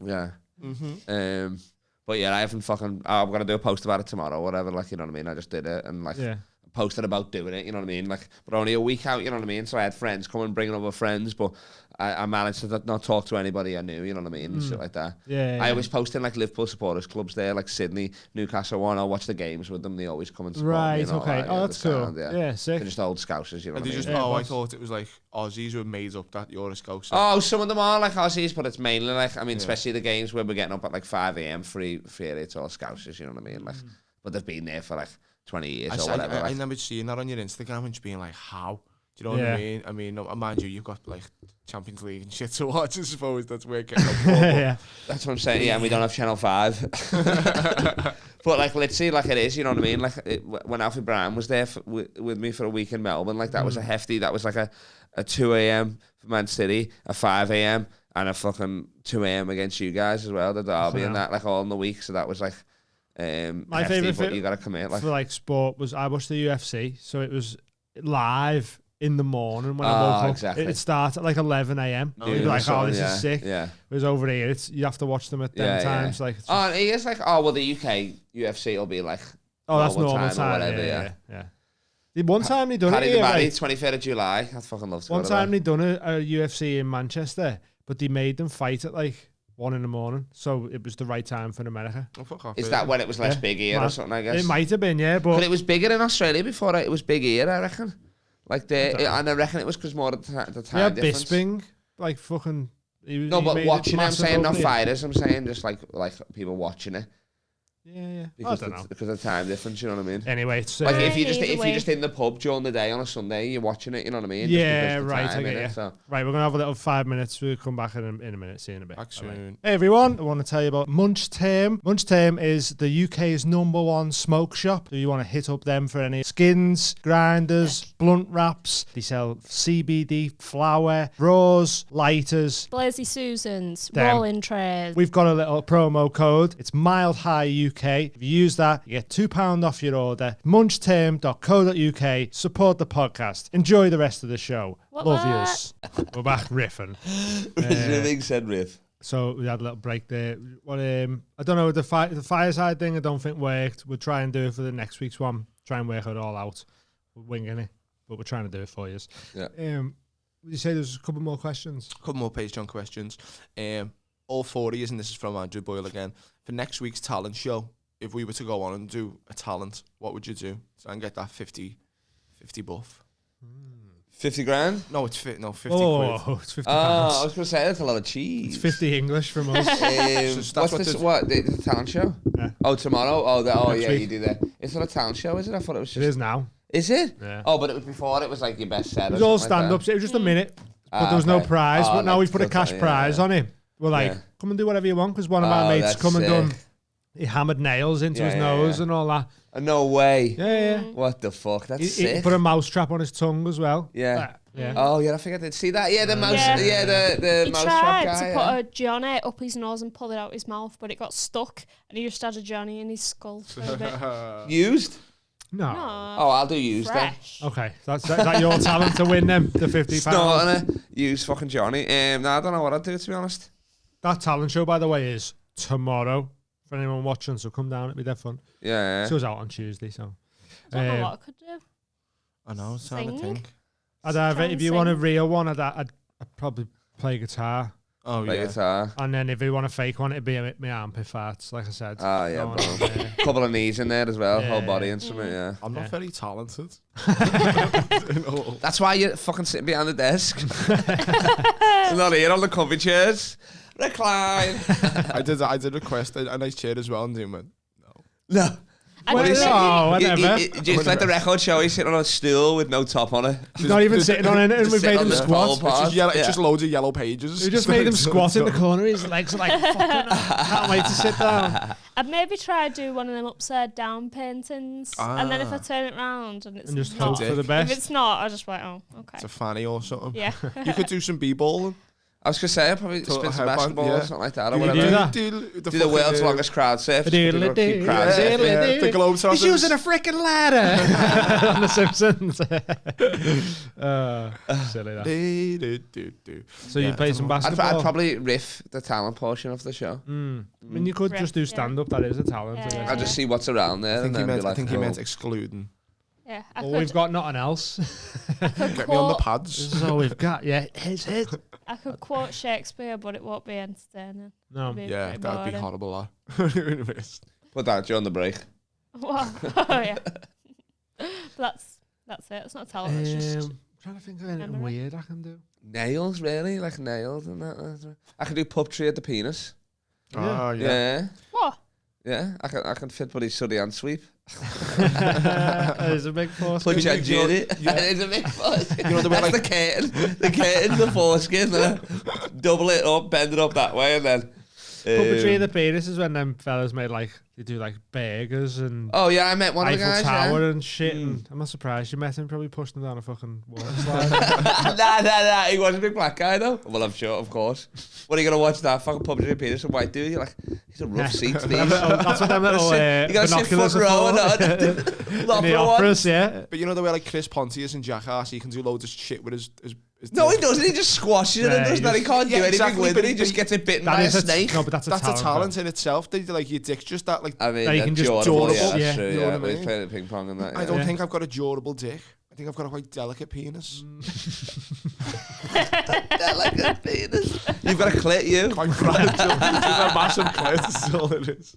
Yeah. But yeah, I haven't fucking. I'm gonna do a post about it tomorrow or whatever. Like you know what I mean? I just did it and like.
Yeah.
Posted about doing it, you know what I mean? Like, but only a week out, you know what I mean? So I had friends come and bringing over friends, but I managed to not talk to anybody I knew, you know what I mean? And shit like that.
Yeah.
I always post in like Liverpool supporters clubs there, like Sydney, Newcastle one. I'll watch the games with them. They always come and support me.
Right, okay. Oh, that's cool. Yeah, sick.
They're just old Scousers, you know what I mean?
I thought it was like Aussies who had made up that you're a Scouser.
Oh, some of them are like Aussies, but it's mainly like, I mean, especially the games where we're getting up at like 5 a.m. free it's all Scousers, you know what I mean? Like, but they've been there for like 20 years or whatever.
I remember seeing that on your Instagram and just being like, how? Do you know what I mean? I mean, mind you, you've got like Champions League and shit to watch, I suppose. That's where it gets up.
Yeah.
That's what I'm saying. Yeah, and we don't have Channel 5. But like, let's see, like it is, you know what I mean? Like when Alfie Brown was there with me for a week in Melbourne, like that was a hefty, that was like a 2 a.m. for Man City, a 5 a.m. and a fucking 2 a.m. against you guys as well, the derby and that, like all in the week. So that was like,
my favourite
you gotta commit
for like sport was I watched the UFC, so it was live in the morning when I woke up.
Exactly.
It started at like 11 a.m. You'd be like, this is sick.
Yeah.
Whereas over here, you have to watch them at them times. Like,
he is like, well, the UK UFC will be like,
that's normal time.
Or whatever,
yeah. The one time they done it here,
right? 23rd of July. I fucking love to
one time they done a UFC in Manchester, but they made them fight at like 1 a.m, so it was the right time for America.
Is that when it was less big here or something, I guess?
It might have been, yeah, but
it was bigger in Australia before. It was big here, I reckon. Like and I reckon it was because more of the time difference.
Bisping, like fucking.
But watching it, I'm saying not fighters. I'm saying just like people watching it.
Yeah.
Because
I don't know.
Because of the time difference, you know what I mean?
Anyway, it's
like if you're just in the pub during the day on a Sunday, you're watching it, you know what I mean?
Yeah, right. I get
it,
you.
so.
Right, we're gonna have a little 5 minutes. We'll come back in a minute. See you in a bit.
Back soon.
Hey everyone, I want to tell you about Munch Tame. Munch Tame is the UK's #1 smoke shop. So you want to hit up them for any skins, grinders, blunt wraps. They sell CBD flour, raws, lighters.
Blazy Susans,
Them.
rolling trays.
We've got a little promo code. It's Mild High UK. If you use that, you get £2 off your order. Munchtame.co.uk. Support the podcast. Enjoy the rest of the show. Love yous. We're back riffing.
Big said riff.
So we had a little break there. What I don't know, the fireside thing I don't think worked. We'll try and do it for the next week's one. Try and work it all out. We're winging it, but we're trying to do it for you.
Yeah.
You say there's a couple more questions?
A couple more Patreon questions. All 40 and this is from Andrew Boyle again. For next week's talent show, if we were to go on and do a talent, what would you do? So I can get that 50 buff.
50 grand?
No, it's 50 quid.
It's 50 pounds.
I was going to say, that's a lot of cheese.
It's 50 English from us.
The talent show?
Yeah.
Oh, tomorrow?
Next week.
You do that. It's not a talent show, is it? I thought it was just...
It is now.
Is it?
Yeah.
Oh, but it was before, it was like your best set.
It was all stand-ups. It was just a minute, but there was no prize. But now we've put a cash prize on it. We're like, come and do whatever you want, because one of our mates come and done... He hammered nails into his nose and all that.
No way.
Yeah.
What the fuck? That's sick.
He put a mouse trap on his tongue as well.
Yeah.
Yeah.
Oh, yeah, I think I did see that. Yeah, the mouse. Yeah, the mouse trap
guy. He
tried
to put a Johnny up his nose and pull it out his mouth, but it got stuck, and he just had a Johnny in his skull for a bit.
Used?
No.
Oh, I'll do used
Fresh.
then.
Okay, that's that your talent to win them the £50.
Snorting it. Use fucking Johnny. No, I don't know what I'd do, to be honest.
That talent show, by the way, is tomorrow for anyone watching, so come down. It'll be dead fun.
Yeah.
It goes out on Tuesday, so.
I don't know what I could do.
I know, it's trying to
Sing?
think.
If you want a real one, I'd probably play guitar.
Oh,
Play
yeah.
guitar.
And then if you want a fake one, it'd be my armpit farts, like I said.
Ah, yeah,
No,
bro.
yeah.
Couple of knees in there as well,
Yeah,
whole body
yeah.
instrument, yeah.
I'm not
Yeah.
very talented.
That's why you're fucking sitting behind the desk. You're not here on the comfy chairs. Recline.
I did request a nice chair as well, and they went,
No.
What is whatever.
Just like the record show, he's sitting on a stool with no top on it.
He's not even sitting on anything.
Just
We've
sit
made
on
him
the
squat.
pole part.
It's just loads of yellow pages.
We just made him squat in the corner. His legs are like, fucking, I can't wait to sit down.
I'd maybe try to do one of them upside down paintings, and then if I turn it round and it's
And just
not,
hope for the
if
best.
it's not, I just went, oh, okay.
It's a fanny or something.
Yeah.
You could do some b-balling.
I was going to say, I'd probably
Total
spin some
headband,
basketball
yeah.
or something like that, or
You
whatever.
do that?
Do the world's longest crowd surf.
Diddly-dee,
Keep crowd surfing.
diddly-dee.
The Globetrotters.
He's using a freaking ladder on The Simpsons. Silly that. So you play some
I'd
basketball?
probably riff the talent portion of the show.
I mean, you could
Riff,
just do
yeah.
stand-up. That is a talent. I
Yeah.
guess.
I'd just see what's around there.
I think
and
he
then
meant,
be like,
I think he
oh.
meant excluding.
Yeah, I
Well,
could,
we've got nothing else.
I could
Get me on the
quote,
pads.
This is all we've got. Yeah, it's it.
I could quote Shakespeare, but it won't be entertaining.
No.
It'd be
Yeah,
pretty
that'd be
boring.
horrible. That.
Put that during the break.
What? Oh yeah. But that's it. It's not talent. It's just
I'm trying to think of anything
memory.
weird I can do.
Nails, really? Like nails and that. I could do puppetry at the penis.
Oh, yeah.
Yeah.
what?
Yeah. I can fit Buddy's suddy and sweep.
There's a big force.
Punch and
you know-
Judy.
yeah.
It's a big force.
You know the way,
That's
like-
the curtain. The curtain's the foreskin. Double it up, bend it up that way, and then.
Puppetry of the penis is when them fellas made like they do like burgers and
Oh yeah, I met one of the
Eiffel
guys.
Tower
Yeah.
and shit. And I'm not surprised you met him. Probably pushed him down a fucking water slide.
nah. He was a big black guy though. Well, I'm sure, of course. What are you gonna watch that fucking puppetry of penis? Some white dude. You're like, he's a rough seat. These.
That's what them little
You gotta sit
binoculars
front
are
row
for.
and
In the
opera one.
operas, yeah.
But you know the way like Chris Pontius and Jackass, he can do loads of shit with his
No, he
dick?
doesn't. He just squashes it
Yeah,
and does
he
that. He
just-
can't do
Yeah,
anything
exactly,
with
but
it. He
he-
just gets it bitten
That
by a
is
snake.
no, but that's a
That's
talent.
a talent in itself. They like your dick's just that like.
I mean,
That you can just
durable,
durable,
yeah, that's
yeah.
true.
You know
Yeah,
what I
but he's
mean?
playing ping pong and that.
I
Yeah.
don't
Yeah.
think I've got a durable dick. I think I've got a quite delicate penis.
Like a penis. You've got a clit, you.
Quite fragile. It's a massive clit. That's all it is.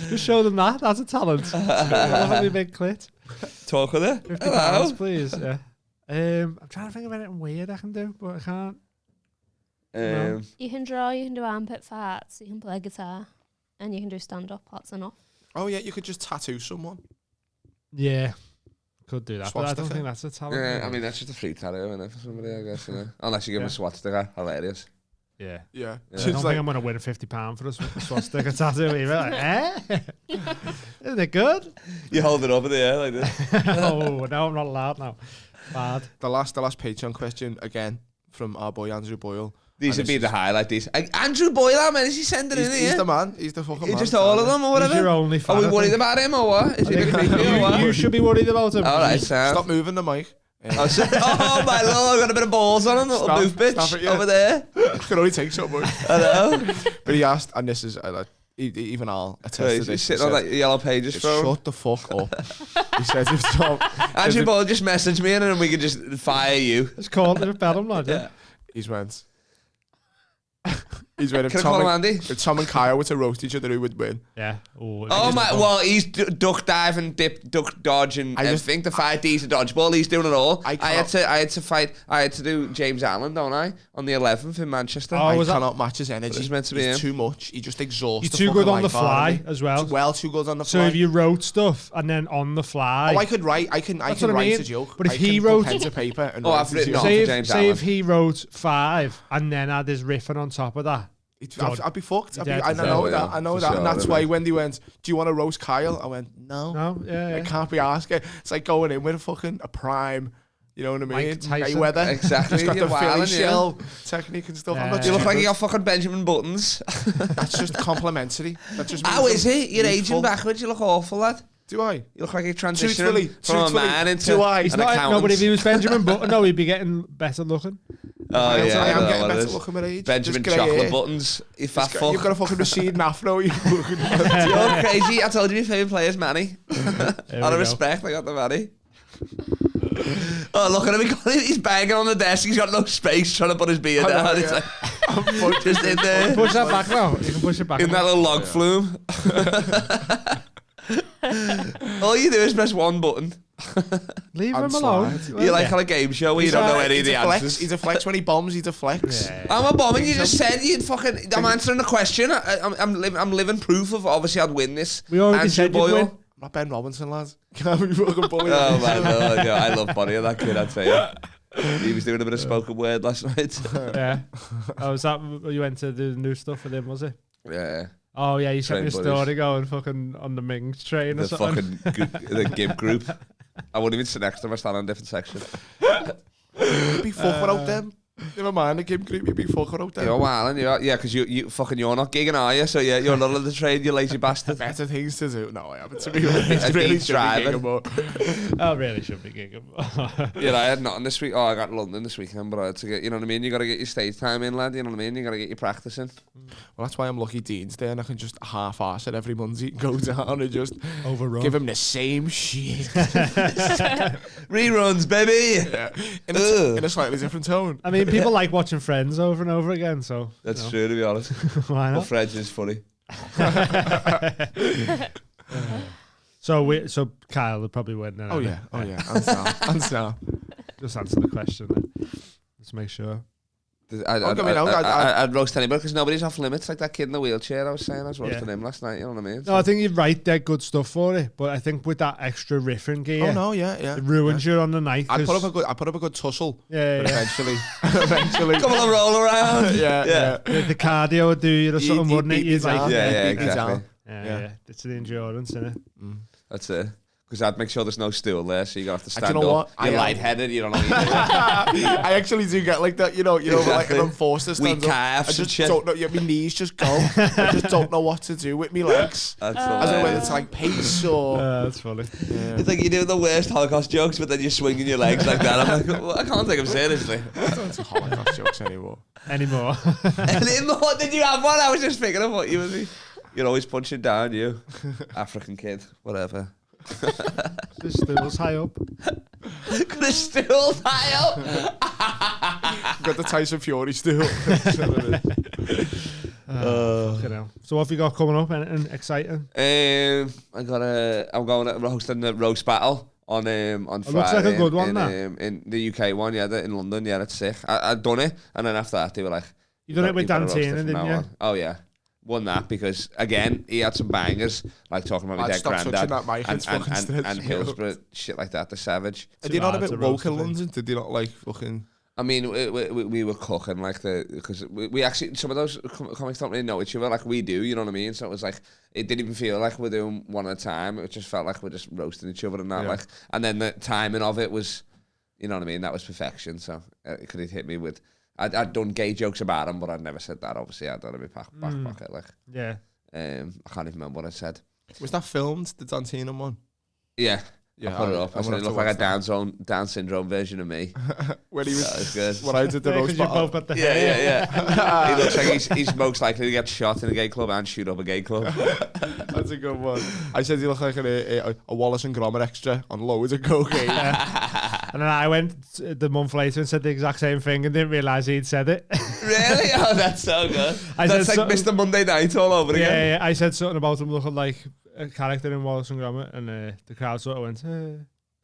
Just show them that. That's a talent. Lovely big clit.
Talk with her.
£50,
Hello.
please. Yeah. I'm trying to think of anything weird I can do, but I can't.
You can draw. You can do armpit farts. You can play guitar, and you can do stand up. That's enough.
Oh yeah, you could just tattoo someone.
Yeah. Could do that, but I don't
Swastika.
think that's a talent.
Yeah, I mean, that's just a free tattoo, isn't it, for somebody, I guess, you know? Unless you give him a swastika. Hilarious.
yeah.
Yeah.
Yeah.
I
Just
don't
like,
think I'm going to win £50 for a swastika tattoo either. Like, eh? Isn't it good?
You hold it up in the air like this.
Oh, no, I'm not allowed now. Bad.
the last Patreon question again from our boy Andrew Boyle.
These
And
would be
this
the
is-
highlight. These. Andrew Boyle, how many is he sending in
He's
here?
the man. He's the fucking
Is
man.
just all of them or
He's your
whatever?
only fan.
Are we
I
worried
think.
about him or what? Is he a bit creepy or what?
You should be worried about him.
All right, Sam.
Stop moving the mic.
Oh, oh my lord, I've got a bit of balls on him, little
Stop-
move bitch
stop it, yeah.
over there.
I can only take so much.
I know.
But he asked, and this is like, even I'll attest to
He's
this.
sitting
he
on
said,
that yellow pages phone.
shut the fuck up. He says if Tom,
Andrew
if-
Boyle just messaged me and then we could just fire you.
It's called the Bedlam, lad.
Yeah.
he's went. He's went. If
Can I call him
Tom,
Andy?
if Tom and Kyle were to roast each other, who would win?
Yeah. Oh,
Oh my! Well, he's duck diving, duck dodging.
I
I
just-
think the fight D's a dodgeball. He's doing it all.
I
I had to fight. I had to do James Allen, don't I? On the 11th in Manchester.
Oh,
I
was that-
cannot match his energy.
It's meant to be
He's
him.
too much. He just exhausts.
He's
the
too good
fucking
on the
life out of
fly
me.
as well.
He's well too good on the
So
fly.
if you wrote stuff and then on the fly.
Oh, I could write. I can
That's
write
what I mean.
a joke.
But if
I
he
can put
wrote-
pen to paper and
Oh,
write
I've
a
written
joke.
off.
say,
James
if
Allen.
he wrote 5 and then had his riffing on top of that.
I'd be fucked.
Yeah,
I know
for
that.
sure,
I know
for
that.
sure,
And that's
yeah.
why when they went, "Do you want to roast Kyle?" I went, "No,
No, yeah.
I can't be asking." It's like going in with a prime. You know what I mean?
Mike Tyson.
Mayweather.
Exactly.
Just got
You're
the Philly
wilding, yeah.
shell technique and stuff. I'm
Yeah.
not
You look like you
stupid.
got fucking Benjamin Buttons.
That's just complimentary. That just
How
means
is
I'm
it? You're
youthful.
aging backwards. You look awful, lad.
Do I?
You look like you're transitioning
Truthfully,
from a man into
do I?
an
He's not,
accountant.
no, but if he was Benjamin Button, no, he'd be getting better looking.
Oh, yeah.
I am
know
getting
what it
better
is.
looking with age.
Benjamin
Just grey
Chocolate
hair.
Buttons, you fat fuck.
You've got a fucking receding afro. You fucking...
You're crazy. I told you my favourite player is Manny. Out
we
of
go.
respect, I got the Manny. Oh, look at him. He's banging on the desk. He's got no space trying to put his beard down.
know,
It's
yeah.
like, just in there.
Push that back now. You can push it back.
In that little log flume. All you do is press one button.
Leave
And
him alone.
slide.
You're like on a game show where you don't know any of the answers.
He's a flex when he bombs. He's a flex.
Yeah.
I'm a bombing. You just said you'd fucking. I'm answering the question. I'm living proof of obviously I'd win this.
We already
Andrew
said you'd
Boyle.
win.
I'm not Ben Robinson, lads. Can't be fucking bullied.
Oh man, no, yeah, I love Bonnie that kid. I'd say. He was doing a bit of spoken word last night.
Yeah. Oh, was that you went to do the new stuff with him? Was it?
Yeah.
Oh yeah, you sent me a
Train buddies.
story going fucking on the Ming's train or
The
something.
fucking the gib group. I wouldn't even sit next to him. I stand on a different section.
You'd be fucking out them. Never mind the game group. You'd be fucking out them.
You're wilding, yeah, because you fucking you're not gigging, are you? So yeah, you're not on the train, you lazy bastard.
Better things to do. No, I haven't. To be honest,
Deep
really should be
driving.
gigging more.
I really should be gigging.
Yeah, I had nothing this week. Oh, I got London this weekend, but I had to get, you know what I mean? You got to get your stage time in, lad. You know what I mean? You got to get your practicing.
Well, that's why I'm lucky Dean's there and I can just half-arse it every Monday, go down and just
Overrun.
give him the same shit.
Reruns, baby.
Yeah.
Ugh.
In a slightly different tone.
I mean, people like watching Friends over and over again, so
That's
you
true, to be honest.
know, why
But
not?
Fred's is funny.
So Kyle would probably win then.
Oh yeah, hands down.
Just answer the question then. Let's make sure.
I'd roast anybody because nobody's off limits. Like that kid in the wheelchair I was saying, I was roasting him last night, you know what I mean?
No, I think you're right. They're good stuff for it, but I think with that extra riffing gear,
Oh no, yeah.
it ruins you on the night.
I
'cause-
put up a good tussle.
Yeah,
But
yeah.
eventually.
Come on, roll around.
Yeah.
The cardio would do you or something,
He'd
wouldn't it?
beat me
You'd like,
down.
Yeah,
Beat me
exactly.
down.
yeah. It's the endurance, isn't it?
That's it. Because I'd make sure there's no stool there, so you have to
Do you
stand
know
up.
what?
You're lightheaded, you don't know what you're doing.
I actually do get like that, like
Exactly.
if I'm forced to stand
Weak
up,
calves
I
and
just
shit.
don't know. Yeah, my knees just go. I just don't know what to do with my legs.
That's
I don't know whether
hilarious.
it's like pace or.
That's funny.
It's like you're doing the worst Holocaust jokes, but then you're swinging your legs like that. I'm like, well, I can't take them seriously.
I don't do Holocaust jokes anymore.
Anymore.
And then what, did you have one? I was just thinking of what you would be. You're always punching down, you. African kid, whatever.
The stool's high up.
Got a stool high up.
Got the Tyson Fury still.
Fucking hell. So what have you got coming up? Anything exciting?
I'm going to hosting the roast battle on Friday.
looks like a good one, that.
In the UK one, yeah, in London, yeah, it's sick. I'd done it, and then after that, they were like,
You done it with
"You've gotta
Dan
roast it
Tiernan,
from
didn't
now
you?
on." Oh yeah, won that because again he had some bangers like talking about my
I'd
dead
stop touching
granddad
that mic, it's fucking
and
stretched me out.
Hillsborough shit like that. The Savage.
Did you not a
hard
bit
to roast,
woke in
I think.
London? Did you not like fucking?
I mean, we were cooking like because we actually some of those comics don't really know each other like we do. You know what I mean? So it was like it didn't even feel like we're doing one at a time. It just felt like we're just roasting each other and that like. And then the timing of it was, you know what I mean? That was perfection. So it could have hit me with. I'd done gay jokes about him, but I'd never said that. Obviously, I'd done it in my back pocket. Like,
Yeah.
I can't even remember what I said.
Was that filmed? The Dan Tiernan one?
Yeah.
Yeah,
I put it up. I
I'm
said
gonna
it
have
looked
to
like a
watch
Down syndrome version of me.
When he
That was good.
when I did the
Yeah,
roast
because you
battle.
both got the
Yeah,
hair.
yeah. He looks like he's most likely to get shot in a gay club and shoot up a gay club.
That's a good one. I said he looked like a Wallace and Gromit extra on loads of cocaine.
And then I went the month later and said the exact same thing and didn't realise he'd said it.
Really? Oh, that's so good.
I
That's
said
like
something-
Mr. Monday Night all over again.
Yeah, I said something about him looking like a character in Wallace and Gromit, and the crowd sort of went,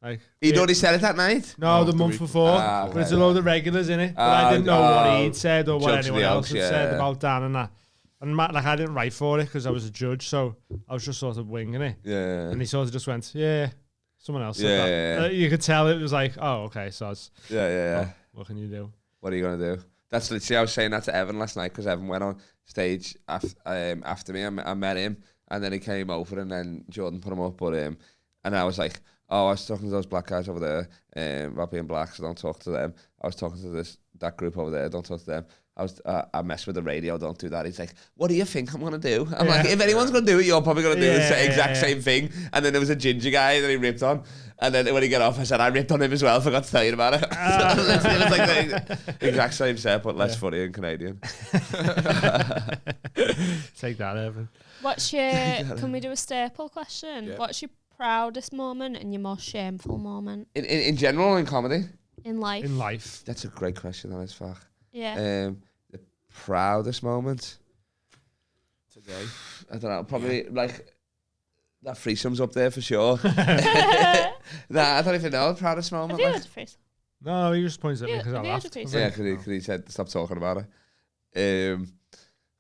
like.
He'd already said it that night?
No,
Oh,
the
the
month
week-
before.
Ah,
But it's
okay.
a load of regulars in it. But I didn't know what he'd said or what
jokes of
anyone
the
else
Oaks,
had
yeah.
said about Dan and that. And like I didn't write for it because I was a judge, so I was just sort of winging it.
Yeah.
And he sort of just went, yeah. Someone else said
Yeah,
that.
yeah, yeah.
You could tell it was like, oh, okay, so
Yeah.
what can you do?
What are you going to do? That's literally, I was saying that to Evan last night because Evan went on stage after me. I met him and then he came over and then Jordan put him up. But and I was like, oh, I was talking to those black guys over there about being black, so don't talk to them. I was talking to that group over there, don't talk to them. I mess with the radio, don't do that. He's like, what do you think I'm going to do? I'm like, if anyone's going to do it, you're probably going to do the exact same thing. And then there was a ginger guy that he ripped on. And then when he got off, I said, I ripped on him as well. I forgot to tell you about it. So it was like the exact same set, but less funny and Canadian.
Take that, Evan.
What's your... Can we do a staple question?
Yeah.
What's your proudest moment and your most shameful moment
In general, in comedy?
in life?
In life.
That's a great question, that is, fuck.
Yeah.
The proudest moment?
Today.
I don't know, probably like that threesome's up there for sure. Nah, I don't even know the proudest
Have
moment.
you
Like,
had a threesome?
No, he just points at me
Have
because I
you had a
laughed.
threesome?
yeah, because he said stop talking about it.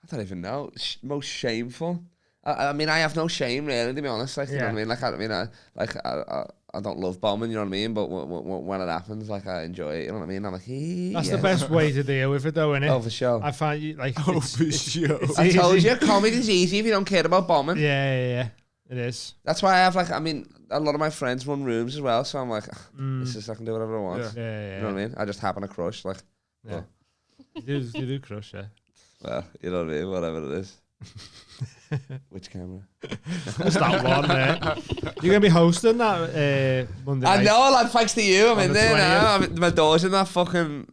I don't even know. Most shameful. I mean, I have no shame really, to be honest. Like, you know what I mean? Like, I don't love bombing, you know what I mean? But when it happens, like, I enjoy it, you know what I mean? I'm like,
That's the best way to deal with it, though, innit?
Oh, for sure.
I find you like.
Oh,
it's-
for
it's-
sure.
it's
I told
easy.
you, comedy's easy if you don't care about bombing.
Yeah. It is.
That's why I have, like, I mean, a lot of my friends run rooms as well, so I'm like, this is, I can do whatever I want.
Yeah.
You know what I mean? I just happen to crush, like,
Yeah. You do crush, yeah.
well, you know what I mean? Whatever it is. Which camera?
Just that one there. You're going to be hosting that Monday night.
I know, lad, thanks to you. I'm
On
in
the
there
20th.
now. My door's in that fucking,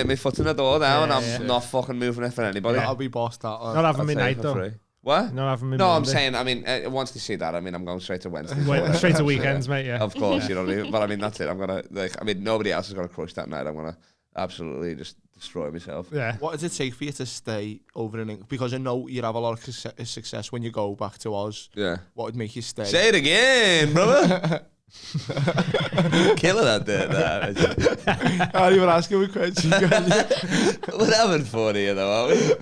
my foot's in the door now, and
Yeah.
I'm not fucking moving it for anybody.
I'll be bossed out.
Not having me
I'll take
night,
it for
though.
free. What?
Not having me
No, I'm
Monday.
saying, I mean, once they see that, I mean, I'm going straight to Wednesday.
Straight to weekends, mate, yeah.
Of course, you know what I mean? But I mean, that's it. I'm going to, like, I mean, nobody else is going to crush that night. I'm going to absolutely just destroy myself.
Yeah.
What does it take for you to stay over in England? Because I know you have a lot of success when you go back to Oz.
Yeah.
What would make you stay?
Say it again, brother. Killing out there. Nah,
I didn't even ask you a question.
we're having fun here, though, aren't we?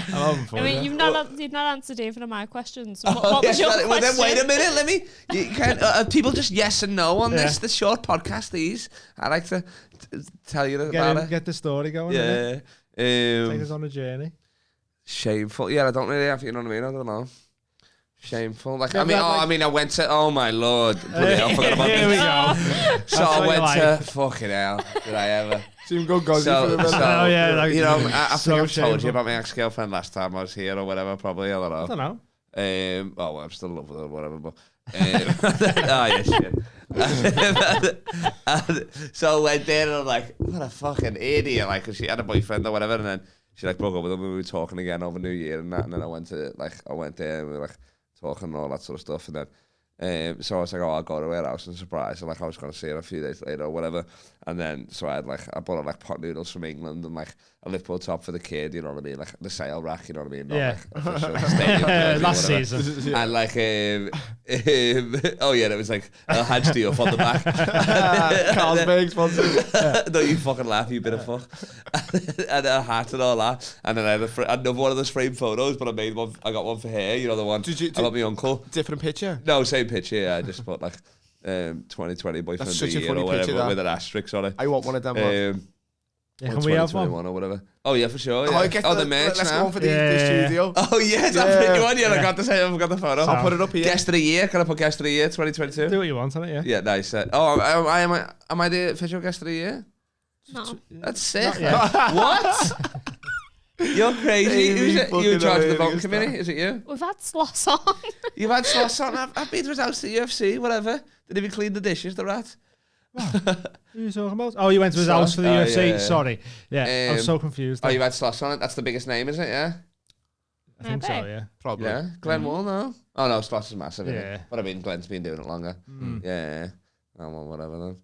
I'm having fun.
I mean,
yeah.
you've not answered even of my questions. What was your
Well, then
question?
wait a minute. Let me. You can't, people just yes and no on this. The short podcast. These. I like to tell you about it.
Get the story going. innit?
Yeah.
Take us on a journey.
Shameful. Yeah, I don't really have. You know what I mean? I don't know. Shameful. Like,
Yeah,
I mean,
but, like-
I went to. Oh my lord. Bloody hell, I forgot about
Here we
this.
go.
So
That's
I
what you
went
like.
to. Fucking hell. Did I ever?
See him go gozzy
So,
for the minute.
Oh, yeah, like,
you know, I
so
think I've told
shameful.
you about my ex-girlfriend last time I was here or whatever. Probably, I don't know.
I don't know.
Oh, well, I'm still in love with her, whatever. But oh yeah, shit. And so I went there and I'm like, what a fucking idiot! Like, 'cause she had a boyfriend or whatever, and then she like broke up with him. And we were talking again over New Year and that. And then I went there and we were like talking and all that sort of stuff. And then so I was like, oh, I'll go to her house and surprise her. Like, I was going to see her a few days later or whatever. And then so I bought her like pot noodles from England and like a Liverpool top for the kid. You know what I mean? Like the sale rack. You know what I mean? Not,
Yeah.
Like, official stadium jersey or
Last
whatever.
season.
And like, oh yeah, it was like a had stuff on the back.
Carlsberg sponsored.
Don't you fucking laugh, you bit of fuck. And a hat and all that. And then I had another one of those framed photos, but I got one for her. You know the one. I got my uncle.
Different picture.
No, same picture. Yeah, I just put like 2020 boyfriend
That's
of
such
the
a
year
funny
or whatever
picture,
with an asterisk on it.
I want one of them.
Yeah, can we have one?
2021 or whatever. Oh yeah, for sure.
Oh,
Yeah.
the
merch
let's
now.
go on for the
Yeah.
studio.
Oh yes,
Yeah.
I'll put you on. Yeah, I
Yeah.
got to say I forgot the photo.
I'll put it up here.
Guest of the year. Can I put guest of the year 2022?
Do what you want on it, yeah.
Yeah, nice. Am I the official guest of the year?
No.
That's sick.
Not yet.
What? You're crazy.
Amy
Who's it? You in
fucking
charge of the voting
hilarious,
committee? Is it you?
We've had sloss on.
You've had Sloss on. I've been to his house to UFC, whatever. Did he even clean the dishes, the rat?
What are you talking about? Oh, you went to his
Sloss?
house for the
Oh,
UFC.
yeah.
Sorry. Yeah, I was
Um,
so confused.
Oh,
then.
you've had Sloss on it? That's the biggest name, isn't it? Yeah?
I think so,
Maybe.
yeah.
Probably.
Yeah? Glenn Wall, no? Oh, no, Sloss is massive, isn't
Yeah.
it? But I mean, Glenn's been doing it longer. Yeah. Oh, well, whatever then.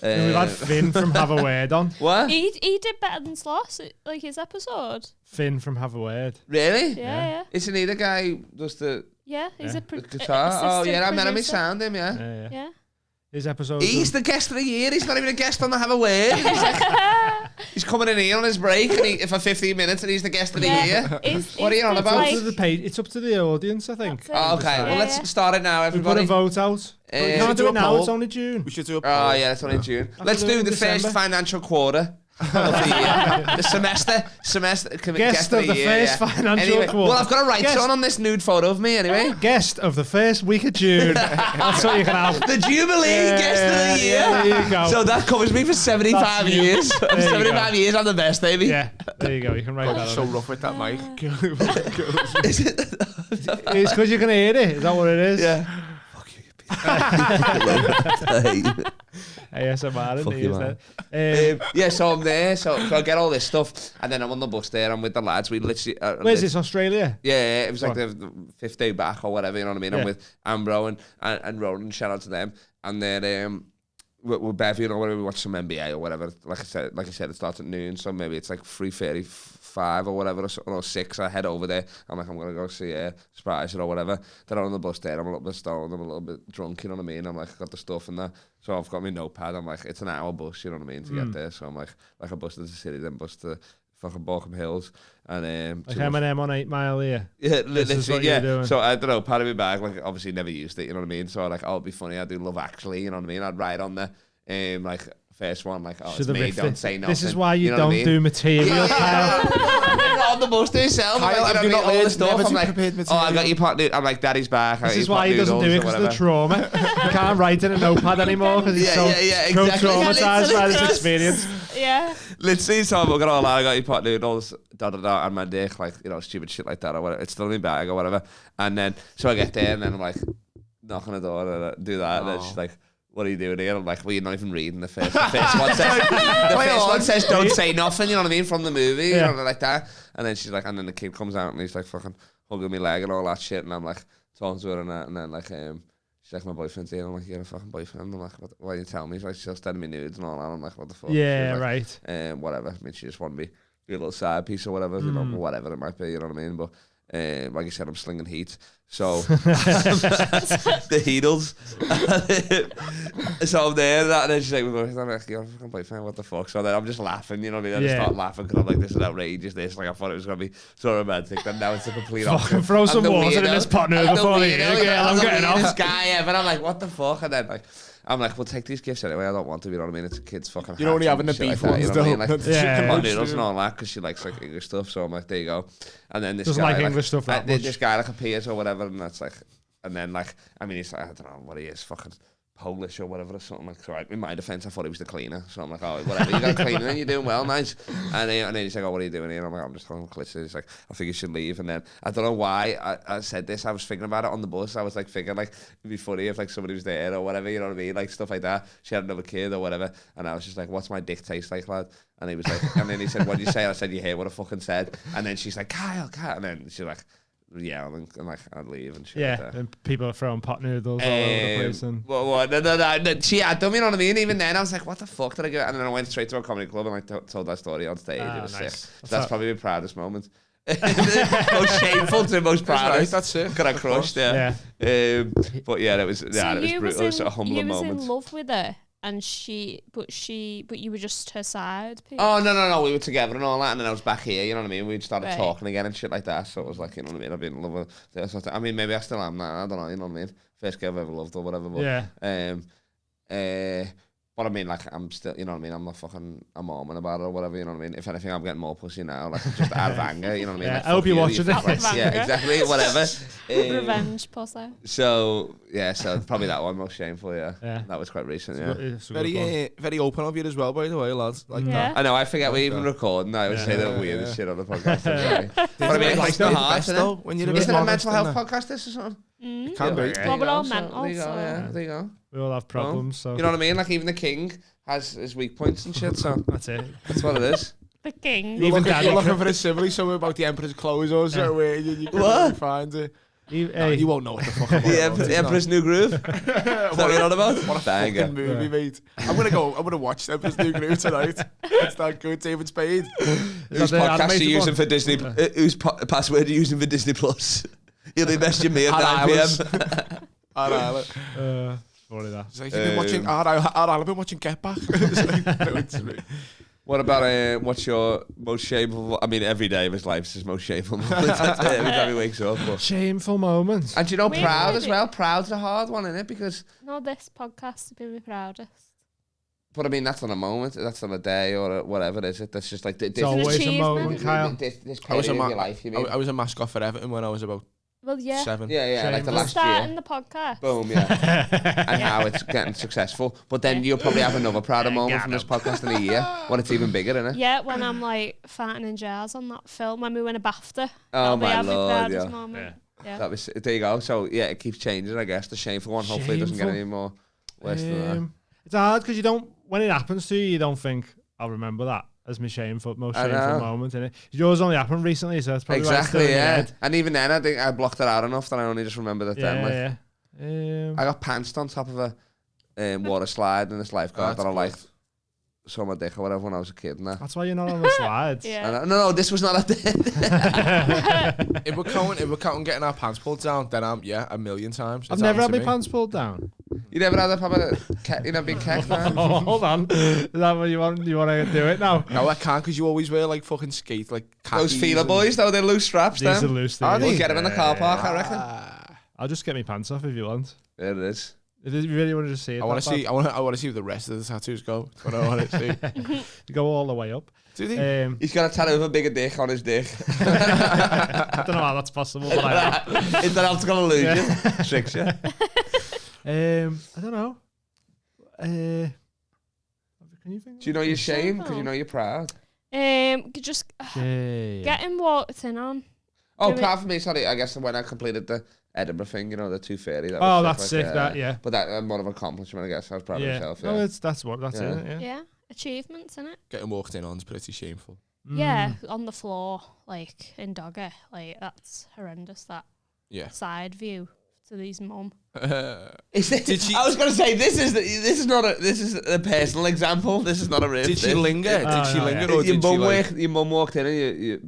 And we've had Finn from Have a Word on.
What?
He did better than Sloss, like his episode.
Finn from Have a Word.
Really?
Yeah.
Isn't he the guy who does the
Yeah, he's
Yeah.
a
guitar? Oh, yeah, I met him. He
producer.
sound him, yeah.
Yeah.
Yeah.
His episode.
He's the guest of the year. He's not even a guest on the Have a Word. He's coming in here on his break for 15 minutes and he's the guest of the year. What are you on about?
It's up to the audience, I think.
That's it.
Oh, okay, well,
Yeah,
let's
yeah.
start it now,
We put
everybody.
a vote out. We
we
can't
should
do
do
it
a
now,
poll.
it's only June.
We should do a
Oh,
poll.
yeah, it's only in June.
Have
Let's
to do it
do
in
the
December.
first financial quarter of the year. The semester.
Guest of the first financial
anyway,
quarter.
well, I've got a right
Guest-
on this nude photo of me, anyway.
Guest of the first week of June. That's what you can have.
The Jubilee guest of the year.
Yeah, there you go.
So that covers me for 75
That's you.
years.
There you
75
go.
years, I'm the best, baby.
Yeah, there you go. You can write that
So
on.
rough with that mic.
Is it?
It's because you can hear it. Is that what it is?
Yeah. Fuck you, you
ASMR,
Fuck
isn't
you,
he?
man.
Isn't it?
Yeah, so I'm there. So I get all this stuff, and then I'm on the bus there. I'm with the lads. We literally.
Where's this, Australia?
Yeah, it was like
Oh.
the 5th day back or whatever. You know what I mean?
Yeah.
I'm with Ambro and Roland. Shout out to them. And then we're Bevy, you know, whatever. We watch some NBA or whatever. Like I said, it starts at noon, so maybe it's like 3:35 or whatever, or 6. I head over there. I'm like, I'm gonna go see Surprise or whatever. Then I'm on the bus there. I'm a little bit stoned. I'm a little bit drunk. You know what I mean? I'm like, I got the stuff and that. So I've got my notepad. I'm like, it's an hour bus. You know what I mean? To get there. So I'm like a bus to the city, then bus to fucking Borkham Hills, and
Like M&M on 8 Mile here.
yeah,
This is what you're doing.
So I don't know, part of my bag, like obviously never used it, you know what I mean? So like, oh, it'd be funny, I'd do Love Actually, you know what I mean? I'd write on the like first one, like, oh, it's
Should've
me,
riffed
don't
it.
say nothing.
This is why you
know what I
don't
mean?
do material, Kyle.
On the bus to yourself,
Kyle,
like,
have
you
you
know
not
what I mean? All the
learned
stuff.
never
I'm
to
like,
prepared
oh, I got
material?
your pot. I'm like, Daddy's back.
This is why he doesn't do it, because of the trauma. He can't write in a notepad anymore because he's so
exactly.
traumatized by this
Yeah,
experience.
Yeah.
Literally, so I'm looking all that. I got your pot noodles, and my dick, like, you know, stupid shit like that or whatever. It's still in my bag or whatever. And then, so I get there and then I'm like, knock on the door and I do that. And then she's like, what are you doing here? I'm like, well, you're not even reading the first one. Says, don't say nothing, you know what I mean, from the movie, you know, like that. And then she's like, and then the kid comes out and he's like fucking hugging my leg and all that shit. And I'm like, talking to her and that. And then like, she's like, my boyfriend's here. I'm like, you're a fucking boyfriend. I'm like, why didn't you tell me? She's like, she's just sending me nudes and all that. I'm like, what the fuck?
Yeah,
like,
right.
Whatever. I mean, she just wanted me to be a little side piece or whatever, you know, whatever it might be, you know what I mean? But like I said, I'm slinging heat. So the Heedles. So I'm there and then she's like, I'm like, you're a fucking boyfriend, what the fuck? So then I'm just laughing, you know what I mean? I just start laughing because I'm like, this is outrageous, this. Like I thought it was going to be so romantic, and now it's a complete opposite.
Fucking throw some water in this pot noodle before they eat it, girl. I'm getting off.
This guy ever. I'm like, what the fuck? And then like, I'm like, we'll take these gifts anyway. I don't want to, you know what I mean? It's a kid's fucking.
You're only having the
shit
beef
like that,
ones,
you know what I
though.
mean? Like,
That's
yeah,
chicken
pot
lunch,
noodles
too.
and all that because she likes like English stuff. So I'm like, there you go. And then this
Doesn't
guy
like English stuff that much.
This guy like appears or whatever, and that's like, and then like, I mean, he's like, I don't know what he is, fucking Polish or whatever or something. Like, so in my defense, I thought he was the cleaner. So I'm like, oh, whatever, you got a cleaner, then you're doing well, nice. And then he's like, oh, what are you doing here? And I'm like, I'm just on Clitzer. He's like, I think you should leave. And then I don't know why I said this. I was thinking about it on the bus. I was like thinking like it'd be funny if like somebody was there or whatever, you know what I mean? Like stuff like that. She had another kid or whatever. And I was just like, what's my dick taste like, lad? And he was like, and then he said, what did you say? I said, you hear what I fucking said. And then she's like, Kyle. And then she's like, yeah, and like I'd leave and shit.
Yeah,
like that.
and people are throwing pot noodles all over the place. And
Well, no, she had them, you know what I mean? Even then, I was like, what the fuck did I get? And then I went straight to a comedy club and like told that story on stage. It was
nice.
sick. So that's probably my proudest moment. Most shameful to most proudest.
That's it.
Got I crushed, yeah. But yeah, that was brutal. It was a humbling moment.
You was in love with her, and but you were just her side piece.
Oh, no, we were together and all that, and then I was back here, you know what I mean? We started
Right.
talking again and shit like that, so it was like, you know what I mean? I've been in love with this. I mean, maybe I still am now, I don't know, you know what I mean? First girl I've ever loved or whatever, but, but I mean, like, I'm still, you know what I mean? I'm not fucking a Mormon about it or whatever, you know what I mean? If anything, I'm getting more pussy now, like, just out of anger, you know what I mean?
Yeah,
Like,
I hope
fuck
you're
you,
watching
fuck
this.
right. Yeah, exactly, whatever.
Revenge pussy.
So probably that one, most shameful, yeah.
Yeah.
That was quite recent, yeah.
it's a good one.
Very open of you as well, by the way, lads. Like
Yeah.
I know, I forget we're even recording. I would say the weirdest shit on the podcast. I'm sorry. But I mean, it's the heart, isn't it?
when you're
Isn't it a mental health podcast, this or something?
It can be.
There
Well,
you
we're
go,
all
so
mental,
There you go,
so-
yeah, there you go.
We all have problems, so
You know what I mean? Like, even the king has his weak points and shit, so
that's it.
that's what it is.
The king.
Even
You're
Daddy
looking
could-
for a simile somewhere about the Emperor's clothes or something where you can
What?
really find it.
Hey,
You won't know what the fuck I'm on about,
The Emperor's New Groove? Is that what you're on about?
What a
Banger.
fucking movie, mate. I'm gonna watch Emperor's New Groove tonight. It's that good, David Spade.
Whose
the
podcast are
animated
you using
one?
for Disney? Whose password are you using for Disney Plus? You'll be messaging me at
At
9 p.m.
funny that.
It's like, you've been watching I've been watching Get Back. It's like, no, it's me.
What about what's your most shameful? I mean, every day of his life is his most shameful moment. That's it, every time he wakes up. But.
Shameful moments.
And do you know,
Wait,
proud
wait,
as well. Proud's a hard one, isn't it? Because,
No, this podcast to be my proudest.
but I mean, that's on a moment. That's on a day or whatever, is it? That's just like this.
It's always a
achievement.
moment, Kyle.
This
I was
period
a
of your life, you mean?
I was a mascot for Everton when I was about
Well, yeah.
7.
Yeah, like the
Shameful.
last
Starting
year.
the podcast.
Boom, yeah. And how it's getting successful. But then you'll probably have another prouder moment from this podcast in a year when it's even bigger, isn't it?
Yeah, when I'm like farting in jars on that film when we win a BAFTA.
Oh,
That'll be
my
our
Lord,
proudest
yeah.
moment. Yeah.
That was there. You go. So yeah, it keeps changing. I guess the shameful one. Hopefully, it doesn't get any more worse than that.
It's hard because you don't. When it happens to you, you don't think I'll remember that as my most shameful moment. Innit? Yours only happened recently, so that's probably
Exactly.
why it's still in your
Yeah.
head.
And even then, I think I blocked it out enough that I only just remembered it then. Like,
Yeah.
I got pantsed on top of a water slide in this lifeguard that I liked. Saw my dick or whatever when I was a kid and that.
That's why you're not on the slides.
Yeah.
No, this was not a
If we're counting getting our pants pulled down, then a million times.
I've
It's
never had
happened
my
to me.
pants pulled down.
You never had a proper, been kecked man?
Oh, hold on. Is that what you want? You want to do it now?
No, I can't because you always wear like fucking skate like
Those
khakis
feeler
and-
boys though, they're loose straps
These are
then.
loose.
Are
We'll
these.
get them in the car park, I reckon.
I'll just get my pants off if you want.
There it is.
If you really want to just see it,
I want to see. I want to see where the rest of the tattoos go. That's what I want to see.
You go all the way up.
Do they?
He's got a tattoo of a bigger dick on his dick.
I don't know how that's possible, but I know.
It's an optical illusion. Tricks you.
I don't know. Can you think?
Do you know you're ashamed because you know you're proud?
Just
Yeah.
getting walked in on.
Oh,
Do it.
proud for me. Sorry, I guess when I completed the Edinburgh thing, you know, the 2:30. That
Oh,
was
that's sick. That yeah.
But that more of an accomplishment, I guess. I was proud of myself. Yeah.
No, that's that's
Yeah.
it. Yeah.
Yeah, achievements in it.
Getting walked in on is pretty shameful.
Yeah, on the floor, like in Dogger, like that's horrendous. That
Yeah.
side view to these mum.
Is it,
Did she-
I was going to say this is a personal example. This is not a real.
Did she
thing.
linger? Did she
no,
linger,
yeah.
or did she like?
Your mum walked in and you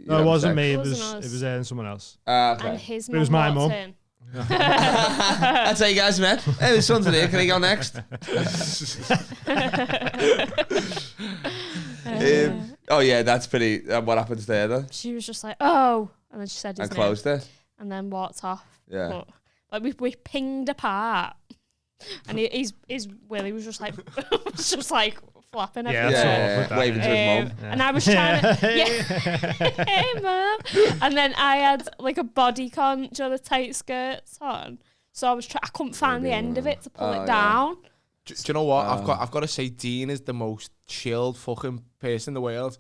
No, it wasn't me. It
Wasn't
was
us.
someone else.
And
Okay.
his
It was
mum
my
walked
mum.
in.
That's how you guys met. Hey, there's son's here. Can he go next? Oh yeah, that's pretty. What happens there then?
She was just like, oh, and then she said his
And
name,
closed it.
and then walked off.
Yeah.
But like we pinged apart, and his willy was just like was just like flapping
Yeah,
everywhere.
that's awkward, that,
waving to his mum.
And I was trying to, hey mum, and then I had like a bodycon, do you know, the tight skirts on, so I couldn't find the end of it to pull
Oh,
it
yeah.
down.
Do you know what? I've got to say, Dean is the most chilled fucking person in the world.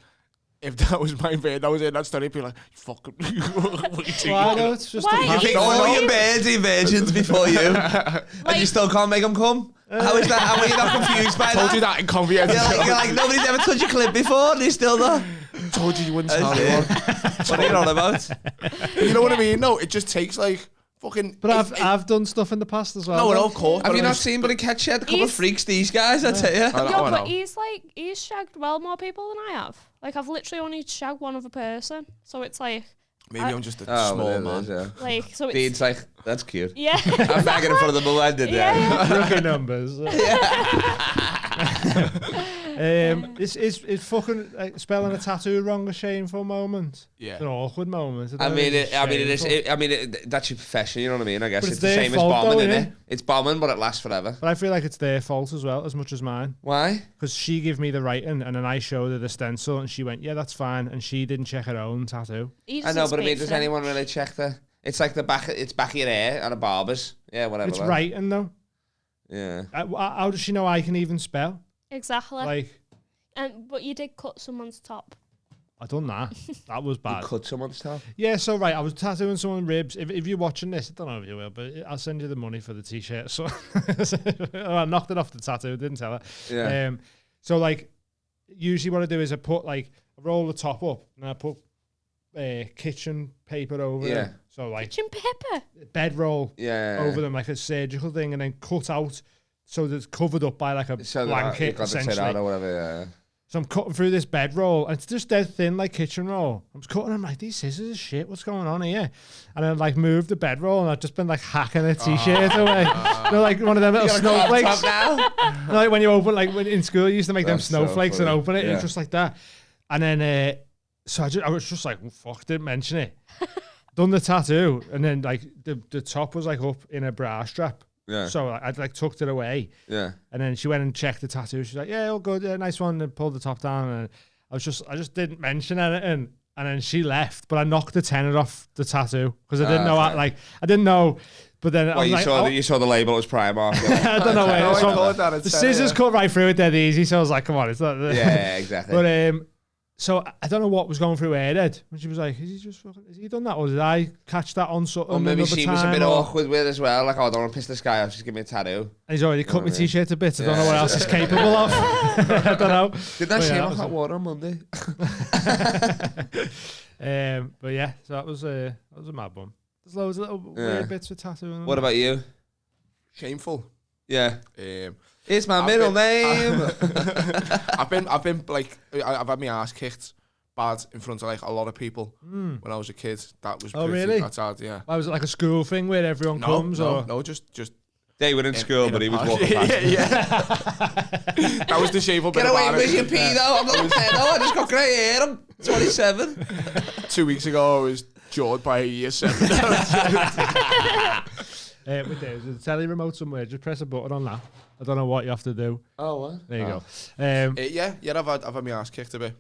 If that was my bird, that was in that story, I'd be like, fucking.
Well, no, it's just
Why?
a
You
You
passion.
think all your birds are virgins before you, and you still can't make them come? How is that? How are you not confused by
Told
that?
you that in confidence.
You're like nobody's ever touched your clip before, and you're still not.
Told you wouldn't tell
That's
anyone.
it. What are you on about?
You know what I mean? No, it just takes like fucking.
But I've done stuff in the past as well.
no,
though.
no, of course.
Have
but
you
it
not
was-
seen Buddy Catch Head? A couple of
He's-
freaks, these guys, I tell you.
I know,
Yo,
I
but
know.
he's shagged well more people than I have. Like I've literally only shagged one other person, so it's like,
Maybe I'm just a
Oh,
small
well,
man.
yeah.
like so it's
Dean's like, that's cute.
yeah.
I'm bagging in front of the mum I did there.
Yeah.
Rookie numbers. It's fucking like, spelling a tattoo wrong a shameful moment.
Yeah.
It's an awkward moment.
I mean, that's your profession. You know what I mean? I guess
But
it's
it's
the
their
same as
fault
bombing,
though,
isn't
innit?
it? It's bombing, but it lasts forever.
But I feel like it's their fault as well, as much as mine.
Why?
Because she gave me the writing, and then I showed her the stencil, and she went, "Yeah, that's fine," and she didn't check her own tattoo.
He
I
doesn't
know, but I mean,
speak
does
French.
anyone really check the? It's like it's back of your hair and a barber's. Yeah, whatever.
It's
lad.
writing though.
Yeah.
How does she know I can even spell?
Exactly.
Like,
But you did cut someone's top.
I done that. That was
You
bad.
cut someone's top.
Yeah, so right, I was tattooing someone's ribs. If you're watching this, I don't know if you will, but I'll send you the money for the t-shirt. So I knocked it off the tattoo, didn't tell her.
Yeah.
So like, usually what I do is I roll the top up and I put kitchen paper over
Yeah.
them. So like
Kitchen pepper.
bedroll
Yeah.
over them, like a surgical thing, and then cut out so that it's covered up by like a
So
blanket
you've got to
essentially.
sit out or whatever. Yeah.
So I'm cutting through this bedroll, and it's just dead thin, like kitchen roll. I'm just cutting. I'm like, these scissors are shit. What's going on here? And then like moved the bedroll, and I've just been like hacking a t-shirt away. You know, like one of them little
You got a crop
snowflakes.
top now?
You know, like when you open, like when in school, you used to make them
That's so
snowflakes and
funny.
open it, and
Yeah.
it's just like that. And then, so I was just like, well, fuck, didn't mention it. Done the tattoo, and then like the top was like up in a bra strap.
Yeah.
So I'd like tucked it away.
Yeah.
And then she went and checked the tattoo. She's like, yeah, all good. Yeah, nice one. And pulled the top down. And I just didn't mention anything. And then she left, but I knocked the tenner off the tattoo because I didn't know.
Okay.
I didn't know. But then I
Well,
was
you
like,
saw
oh,
that you saw the label as Primark.
I don't know where.
No, I
so
thought that.
the scissors cut right through it dead easy. So I was like, come on, it's not.
Yeah, exactly.
But So I don't know what was going through her head when she was like, has he done that? Or did I catch that on something?
Or maybe she was a bit
or...
awkward with as well. Like, oh, I don't want to piss this guy off. Just give me a tattoo.
And he's already cut my t-shirt to bits. I don't know what else he's capable of. I don't know.
Did that shame on hot water on Monday?
But yeah, so that was a mad one. There's loads of little weird bits with tattooing.
What about you?
Shameful.
Yeah. It's my middle name.
I've been like, I've had my ass kicked bad in front of like a lot of people when I was a kid. That was
really?
That's hard, yeah.
Why, was it like a school thing where everyone comes?
No, just
they were in school, but he was walking past.
Yeah. That was the shameful bit.
Get away
about
with your pedo. I'm not a pedo. I just got grey hair. I'm 27.
2 weeks ago, I was jawed by a year 7.
There's a telly remote somewhere. Just press a button on that. I don't know what you have to do.
Oh, what?
There you go.
Yeah, I've had my ass kicked a bit.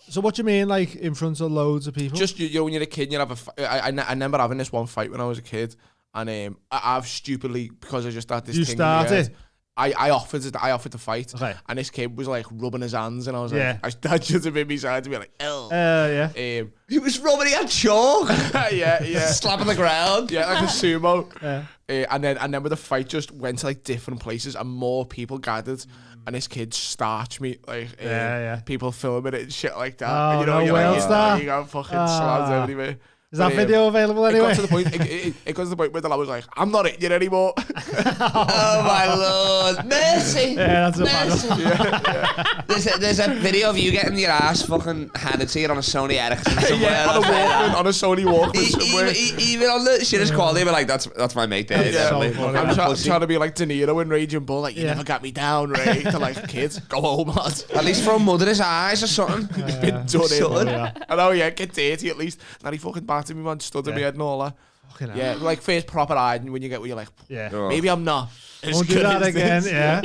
So what do you mean, like, in front of loads of people?
Just, you know, when you're a kid, you have I remember having this one fight when I was a kid, and I've stupidly, because I just had this
you
thing
started?
in my head, I offered to fight,
okay.
And this kid was like rubbing his hands, and I was like, I should have been beside to be like, oh.
Yeah.
He was rubbing, he had chalk.
yeah.
Slapping the ground.
Yeah, like a sumo.
Yeah.
And then when the fight just went to like different places and more people gathered, and this kid starched me, like people filming it and shit like that.
Oh,
and, you know,
no, well,
you got fucking slams everywhere.
Is that video available anyway?
It got to the point. It got to the point where the lad was like, "I'm not hitting you anymore."
Oh my lord, mercy!
Yeah, that's a bad one.
Yeah. There's a video of you getting your ass fucking handed to you on a Sony Ericsson somewhere.
Yeah, on a Sony Walkman somewhere.
Even on the shittest quality, but like that's my mate there.
Yeah.
Definitely.
So
I'm trying to be like De Niro in Raging Bull, like you never got me down, Ray. To like kids, go home, lad.
At least throw mud in his eyes or something.
He's been done in. I know, get dirty at least. Now he fucking battered me, man, stood in my head and all that. Yeah, like first proper hiding when you're like, maybe I'm not.
Won't do that again, yeah.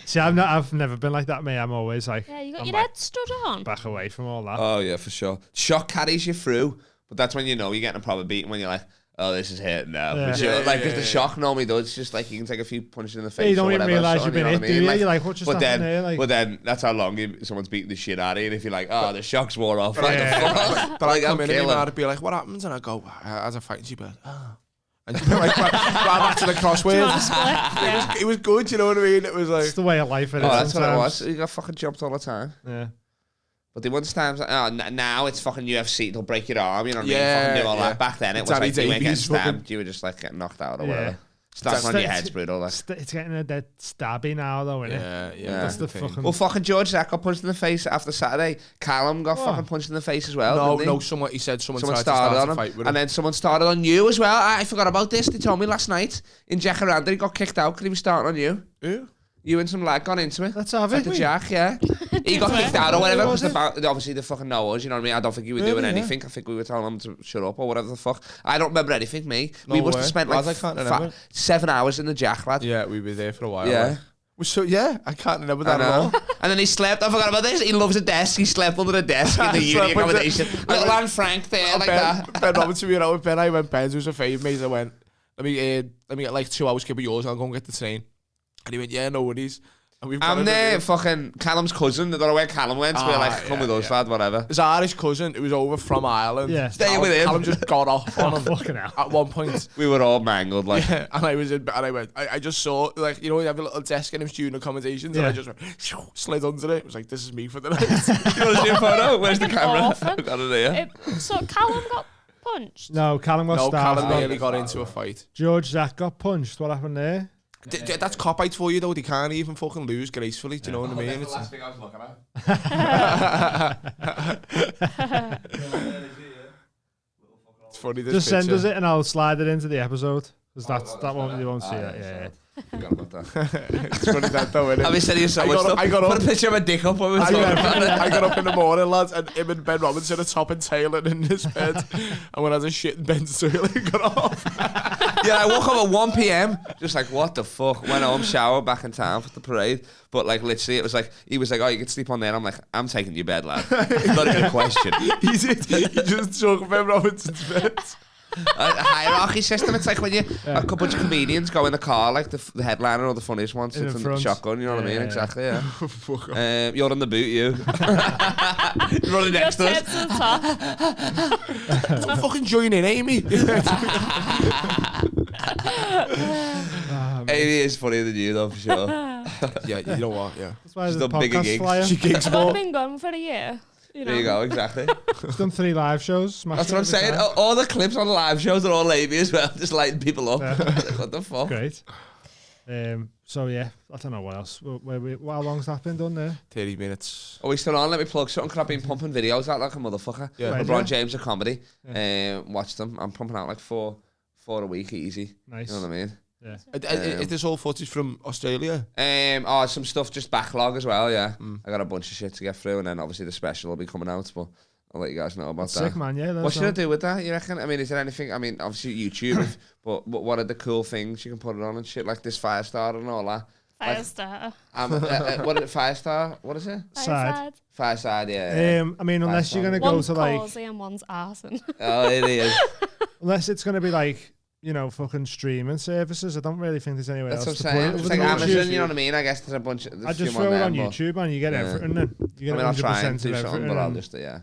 See, I've never been like that, mate. I'm always like,
yeah, you got your head stood on.
Back away from all that.
Oh yeah, for sure. Shock carries you through, but that's when you know you're getting a proper beating when you're like, oh, this is hurting now.
Yeah.
Because the shock normally does, just like you can take a few punches in the face.
You don't
or
even
whatever,
realise you've been hit, do you? Like, you're like, what just happened here? Like,
but then that's how long someone's beating the shit out of you. And if you're like, oh, the shock's wore off. But
I come in and I'd be like, what happens? And I go, as a fight, and she'd be like, oh. And she'd be like, grab back to the crossways. It was good, you know what I mean? It was like,
it's the way of life. It is
that's
sometimes.
what it was. You got fucking jumped all the time.
Yeah.
But the ones times, now it's fucking UFC, they'll break your arm, you know what I mean? Fucking do all that. Back then it was like you weren't getting stabbed, you were just like getting knocked out or whatever. Snapping on your head's brutal.
It's getting a dead stabby now though, isn't it?
Yeah.
That's the fucking...
Well, fucking George Zach got punched in the face after Saturday. Callum got fucking punched in the face as well.
No, someone started
on him.
fight with him.
And then someone started on you as well. I forgot about this. They told me last night in Jacaranda he got kicked out because he was starting on you.
Who?
You and some lad got into it.
Let's have it.
The Jack, yeah. He got kicked out or whatever. Obviously, they fucking know us, you know what I mean? I don't think you were doing anything. I think we were telling him to shut up or whatever the fuck. I don't remember anything, me. We must have spent like 7 hours in the Jack, lad.
Yeah, we were there for a while.
Yeah.
So, I can't remember that at all.
And then he slept. I forgot about this. He loves a desk. He slept under the desk in the uni accommodation. Little Anne Frank there, like that.
Ben Robinson, you know, with Ben, I went, Ben's was a favourite mate. I went, let me get like 2 hours skip of yours and I'll go and get the train. And he went, yeah, no worries.
I'm there, fucking Callum's cousin. I don't know where Callum went. So we're like, come with us, lad, whatever.
His Irish cousin, who was over from Ireland.
Yeah.
Stay with him.
Callum just got off on him
fucking hell.
at one point.
We were all mangled, like.
Yeah, and I was in, and I went, I just saw, like, you know, you have a little desk in him student accommodations, and I just went, slid under it. It was like, this is me for the night.
You want to see a photo? Where's the camera?
Awful.
Got it here.
So Callum got punched?
No, Callum got stabbed.
Callum nearly got into a fight.
George Zach got punched. What happened there?
That's cop-out for you, though. They can't even fucking lose gracefully. Do you know what I mean?
That's the last thing I was looking at.
It's funny, this
Just
picture.
send us it and I'll slide it into the episode. Because that one, you won't see that. Yeah.
Forgot about that.
It's funny that, though, isn't it?
I've been sending you so much stuff.
I got
Put a picture of my dick up when we were talking about it.
I got up in the morning, lads, and him and Ben Robinson are top and tailing in his bed. And when I was a shit in Ben's toilet, he got off.
Yeah, I woke up at 1 p.m. just like, what the fuck? Went home, shower, back in town for the parade. But like, literally, it was like, he was like, oh, you can sleep on there. And I'm like, I'm taking your bed, lad. Not even a question.
He just took Ben Robinson's bed.
A hierarchy system. It's like when you a couple of comedians go in the car, like the headliner or the funniest one sits in the shotgun. You know what I mean? Exactly. Yeah. You're in the boot. You. You're running next to us.
I'm fucking join in, Amy.
Amy is funnier than you, though, for sure.
Yeah, you know what? Yeah.
That's why
She's
the
done bigger
podcast
gigs.
flyer.
She gigs
I've
more.
been gone for a year. You know.
There you go, exactly.
She's done 3 live shows.
That's what I'm saying. All the clips on the live shows are all Amy as well, just lighting people up. What the fuck?
Great. So yeah, I don't know what else. How long's that been done there?
30 minutes.
Are we still on? Let me plug something, because I've been pumping videos out like a motherfucker.
Yeah.
Right,
LeBron
yeah.
James of comedy. Watch them. I'm pumping out like four a week easy.
Nice.
You know what I mean?
Yeah.
Is this all footage from Australia?
Some stuff just backlog as well, yeah. I got a bunch of shit to get through, and then obviously the special will be coming out, but I'll let you guys know about that.
Sick, man, yeah.
What should I do with that, you reckon? I mean, is there anything, I mean, obviously YouTube, but what are the cool things you can put it on and shit, like this Firestar and all that?
Firestar.
What is it, Firestar? What is it?
Sad.
Fireside, yeah.
I mean, unless you're gonna go
One's
to like,
cosy and one's arson.
Oh, it is.
unless it's gonna be like, you know, fucking streaming services. I don't really think there's anywhere
That's
else
what
to
I'm
put
saying.
it.
It's like
Other than
Amazon,
YouTube.
you know what I mean? I guess there's a bunch of...
I just throw it on YouTube and you get everything. Then you get
I mean, I'll try
100%
and
of
do something,
everything.
but I'll
and-
just, yeah.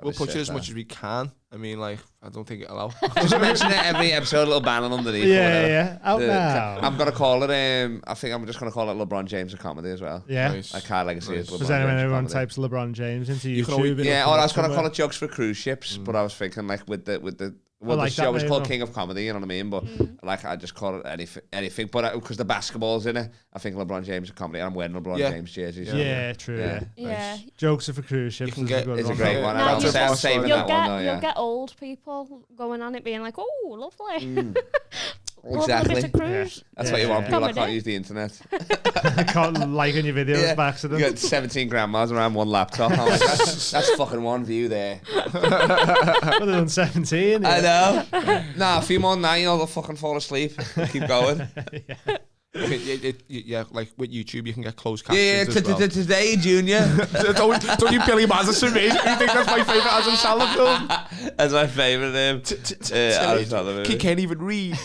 We'll put you as much as we can. I mean, like, I don't think it'll help.
Just mention it every episode, a little banner underneath.
Yeah. Out now.
I'm going to call it, I think I'm just going to call it LeBron James of comedy as well.
Yeah.
Nice.
Like High Legacy is LeBron
Because then when
James of
everyone
comedy.
types LeBron James into
You can
YouTube,
always-
it'll
Yeah,
come
or I
up
was going to call
somewhere.
it Jokes for Cruise Ships, but I was thinking like with the well,
like
the show
that
was
name,
called
though.
King of Comedy, you know what I mean? But like I just call it anything. But because the basketball's in it, I think LeBron James of comedy. And I'm wearing LeBron James jerseys.
Yeah, true.
Yeah.
Yeah.
Yeah.
Jokes are for cruise ships.
can
is
get-
a good
It's a
one.
great one.
No,
I'll
you'll-
say I'm saving
You'll
that one though.
you'll
Yeah.
get old people going on it being like, oh, lovely. Love a
Exactly.
bit of cruise.
That's what you want. People that
Comedy.
can't use the internet.
I can't like on your videos
Yeah.
by
You
accident.
got 17 grandmas around one laptop. I'm like, that's fucking one view there.
Other than 17.
I
Yeah.
know. Nah, a few more than that, they'll fucking fall asleep. Keep going.
Yeah, like with YouTube, you can get closed captions
Yeah,
as well.
today, Junior.
don't you Billy Madison me? You think that's my favourite Adam Sandler film?
That's my favourite name. Adam Sandler movie.
He can't even read.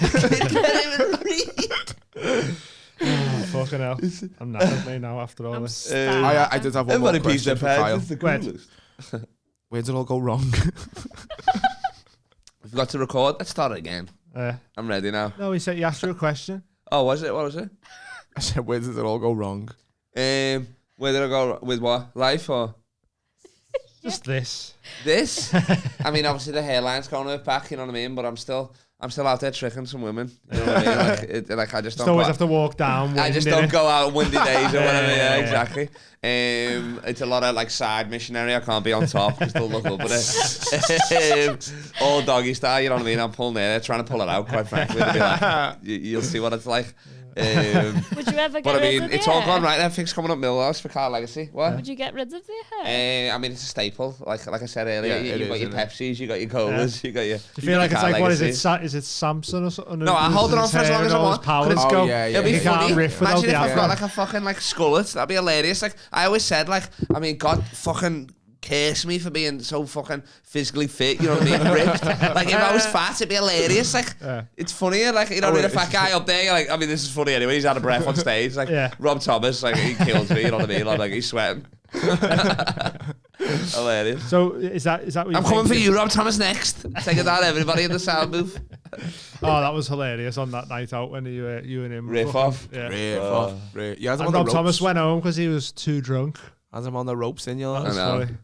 Oh, fucking hell. I'm knackered me now after all
I'm
this.
starved.
I did have one more
Everybody piece
question
of
for
pants.
Kyle.
It's the
Go ahead.
coolest.
Where did it all go wrong?
We've got to record. Let's start it again. I'm ready now.
No, he said he asked you a question.
Oh, was it? What was it?
I said, where did it all go wrong?
Where did I go with what? Life or
Just this.
this? I mean, obviously the hairline's going a bit back, you know what I mean? But I'm still out there tricking some women. You know what I mean? Like I just
Just
don't.
always
go
have to walk down.
I just
wind,
don't
innit?
go out on windy days or whatever. Yeah,
Yeah.
exactly. It's a lot of like side missionary. I can't be on top because they'll look up at it. All doggy style, you know what I mean? I'm pulling there, trying to pull it out. Quite frankly, to be like, you'll see what it's like.
Would you ever get
But I
rid
mean,
of
it's
the
all
hair?
gone right. Everything's coming up Millhouse for Car Legacy. What?
Would you get rid of the hair?
I mean, it's a staple. Like I said earlier,
Yeah,
you've got your Pepsis, you got your Colas, you got your.
Do you feel like it's
Car
like, what is
Legacy.
it? Is it Samson or something?
No, I hold it on for as long as I want.
Powers
Oh,
go.
yeah, yeah.
It'll be
You can't
funny.
riff without
Imagine
the
if I've
afro.
got like a fucking like skullet. That'd be hilarious. Like I always said, like I mean, God fucking curse me for being so fucking physically fit. You know what I mean? Ripped. Like if I was fat, it'd be hilarious. Like it's funnier. Like you know, what I mean, a fat guy up there. Like I mean, this is funny anyway. He's out of breath on stage. Like
Yeah.
Rob Thomas. Like he kills me. You know what I mean? Like he's sweating. Hilarious.
So is that what you
I'm coming for
think?
you, Rob Thomas, next. Take it down, everybody in the sound booth.
Oh, that was hilarious on that night out when you and him
Riff
fucking-
off.
Yeah.
You had him
And
on the
Rob
ropes.
Thomas went home because he was too drunk.
Had him on the ropes, didn't you?
That was
know.
funny.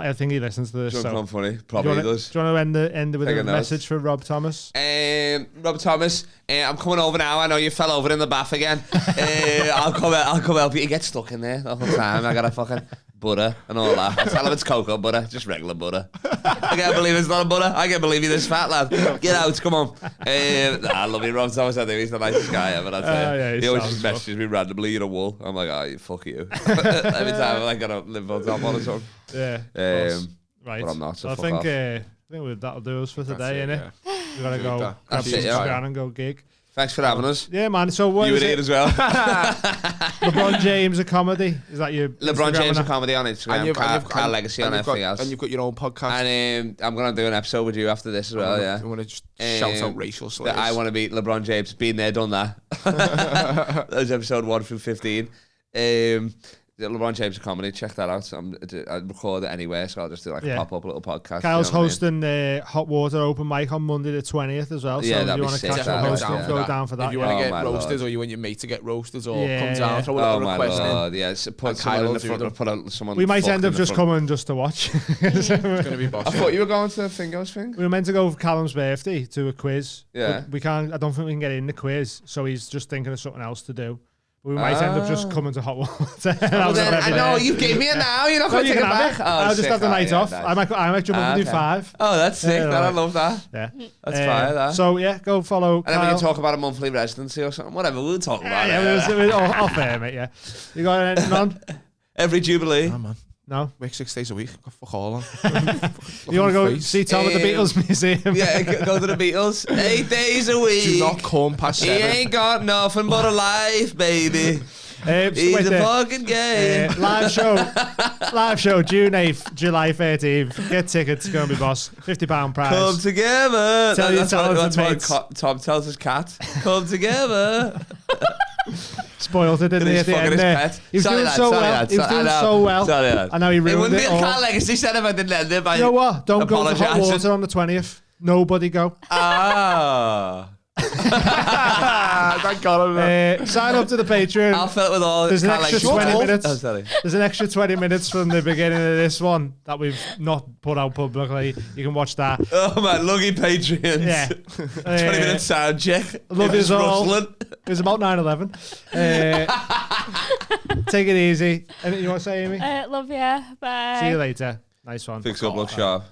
I think he listens to this.
Drunk
So.
on funny.
Do you
Probably
wanna-
does.
Do you want to end with
Take
a
a note.
message for Rob Thomas?
Rob Thomas, I'm coming over now. I know you fell over in the bath again. I'll come help you. You get stuck in there the whole time. I got a fucking butter and all that. I tell him it's cocoa butter, just regular butter. I can't believe it's not a butter. I can't believe you're this fat lad. Get out, come on. I love you, Rob Thomas. I think he's the nicest guy ever. That's
yeah,
he
he
always
sounds
just messages me randomly, you're a wool. I'm like, oh, fuck you. Every time I gotta live on top on or something.
Yeah. of course. Right.
but I'm not, so
I
fuck
think
off.
that'll do us for today, innit? We gotta
Do
go
that.
grab
That's
some
it, yeah.
scan and go gig.
Thanks for having us.
Yeah, man. So what
You were
is
here
it?
as well.
LeBron James a comedy? Is that your
LeBron
Instagram
James a
and
comedy on Instagram, Carl Legacy on everything else.
And you've got your own podcast.
And I'm going to do an episode with you after this as well, yeah.
I want to just shout out racial slurs.
I want to beat LeBron James. Been there, done that. That was episode 1 through 15. LeBron James comedy, check that out. I record it anywhere, so I'll just do like a pop-up little podcast.
Kyle's hosting Hot Water open mic on Monday the 20th as well. So if you want to catch the host, go down for that.
If you want to get roasted, or you want your mate to get roasted, or come down, throw a little request in.
Yeah, put someone in the front, put someone.
We might end up just coming just to watch.
It's going to be boss.
I thought you were going to Fingos thing.
We were meant to go for Callum's birthday to a quiz.
Yeah.
We can't. I don't think we can get in the quiz, so he's just thinking of something else to do. We might end up just coming to Hot Water.
I know, you gave me it now. You're not going to take it back.
I'll just have the night off. Nice. I might jump up and do 5.
Oh, that's sick. I love that.
Yeah.
That's fire, that.
So, yeah, go follow
And then we can talk about a monthly residency or something. Whatever, we'll talk about it.
We're off air, mate, yeah. You got anything on?
Every Jubilee.
Oh, man.
No?
Work 6 days a week. Got fuck all on.
You want to go see Tom at the Beatles Museum?
Yeah, go to the Beatles. 8 days a week.
Do not come past 7.
He ain't got nothing but a life, baby. He's a fucking gay.
Live show, June 8th, July 13th. Get tickets, go and be boss. £50 prize.
Come together.
That's
what Tom tells his cat. Come together.
Spoiled it, didn't he, at the end there? He was doing so well. He was doing so well.
Sorry,
I know he ruined it
all. It wouldn't be a Carl Legacy said if I didn't end it by
You know what? Don't go to Hot Water on the 20th. Nobody go.
Thank God.
Sign up to the Patreon.
I'll fill it with all.
There's an extra 20 minutes.
Oh, sorry.
There's an extra 20 minutes from the beginning of this one that we've not put out publicly. You can watch that.
Oh man, lucky Patreons.
Yeah.
20-minute sound check.
Love you all. It was about 9/11. Take it easy. Anything you want to say, Amy?
Love ya. Bye.
See you later. Nice one.
Fix up, look sharp.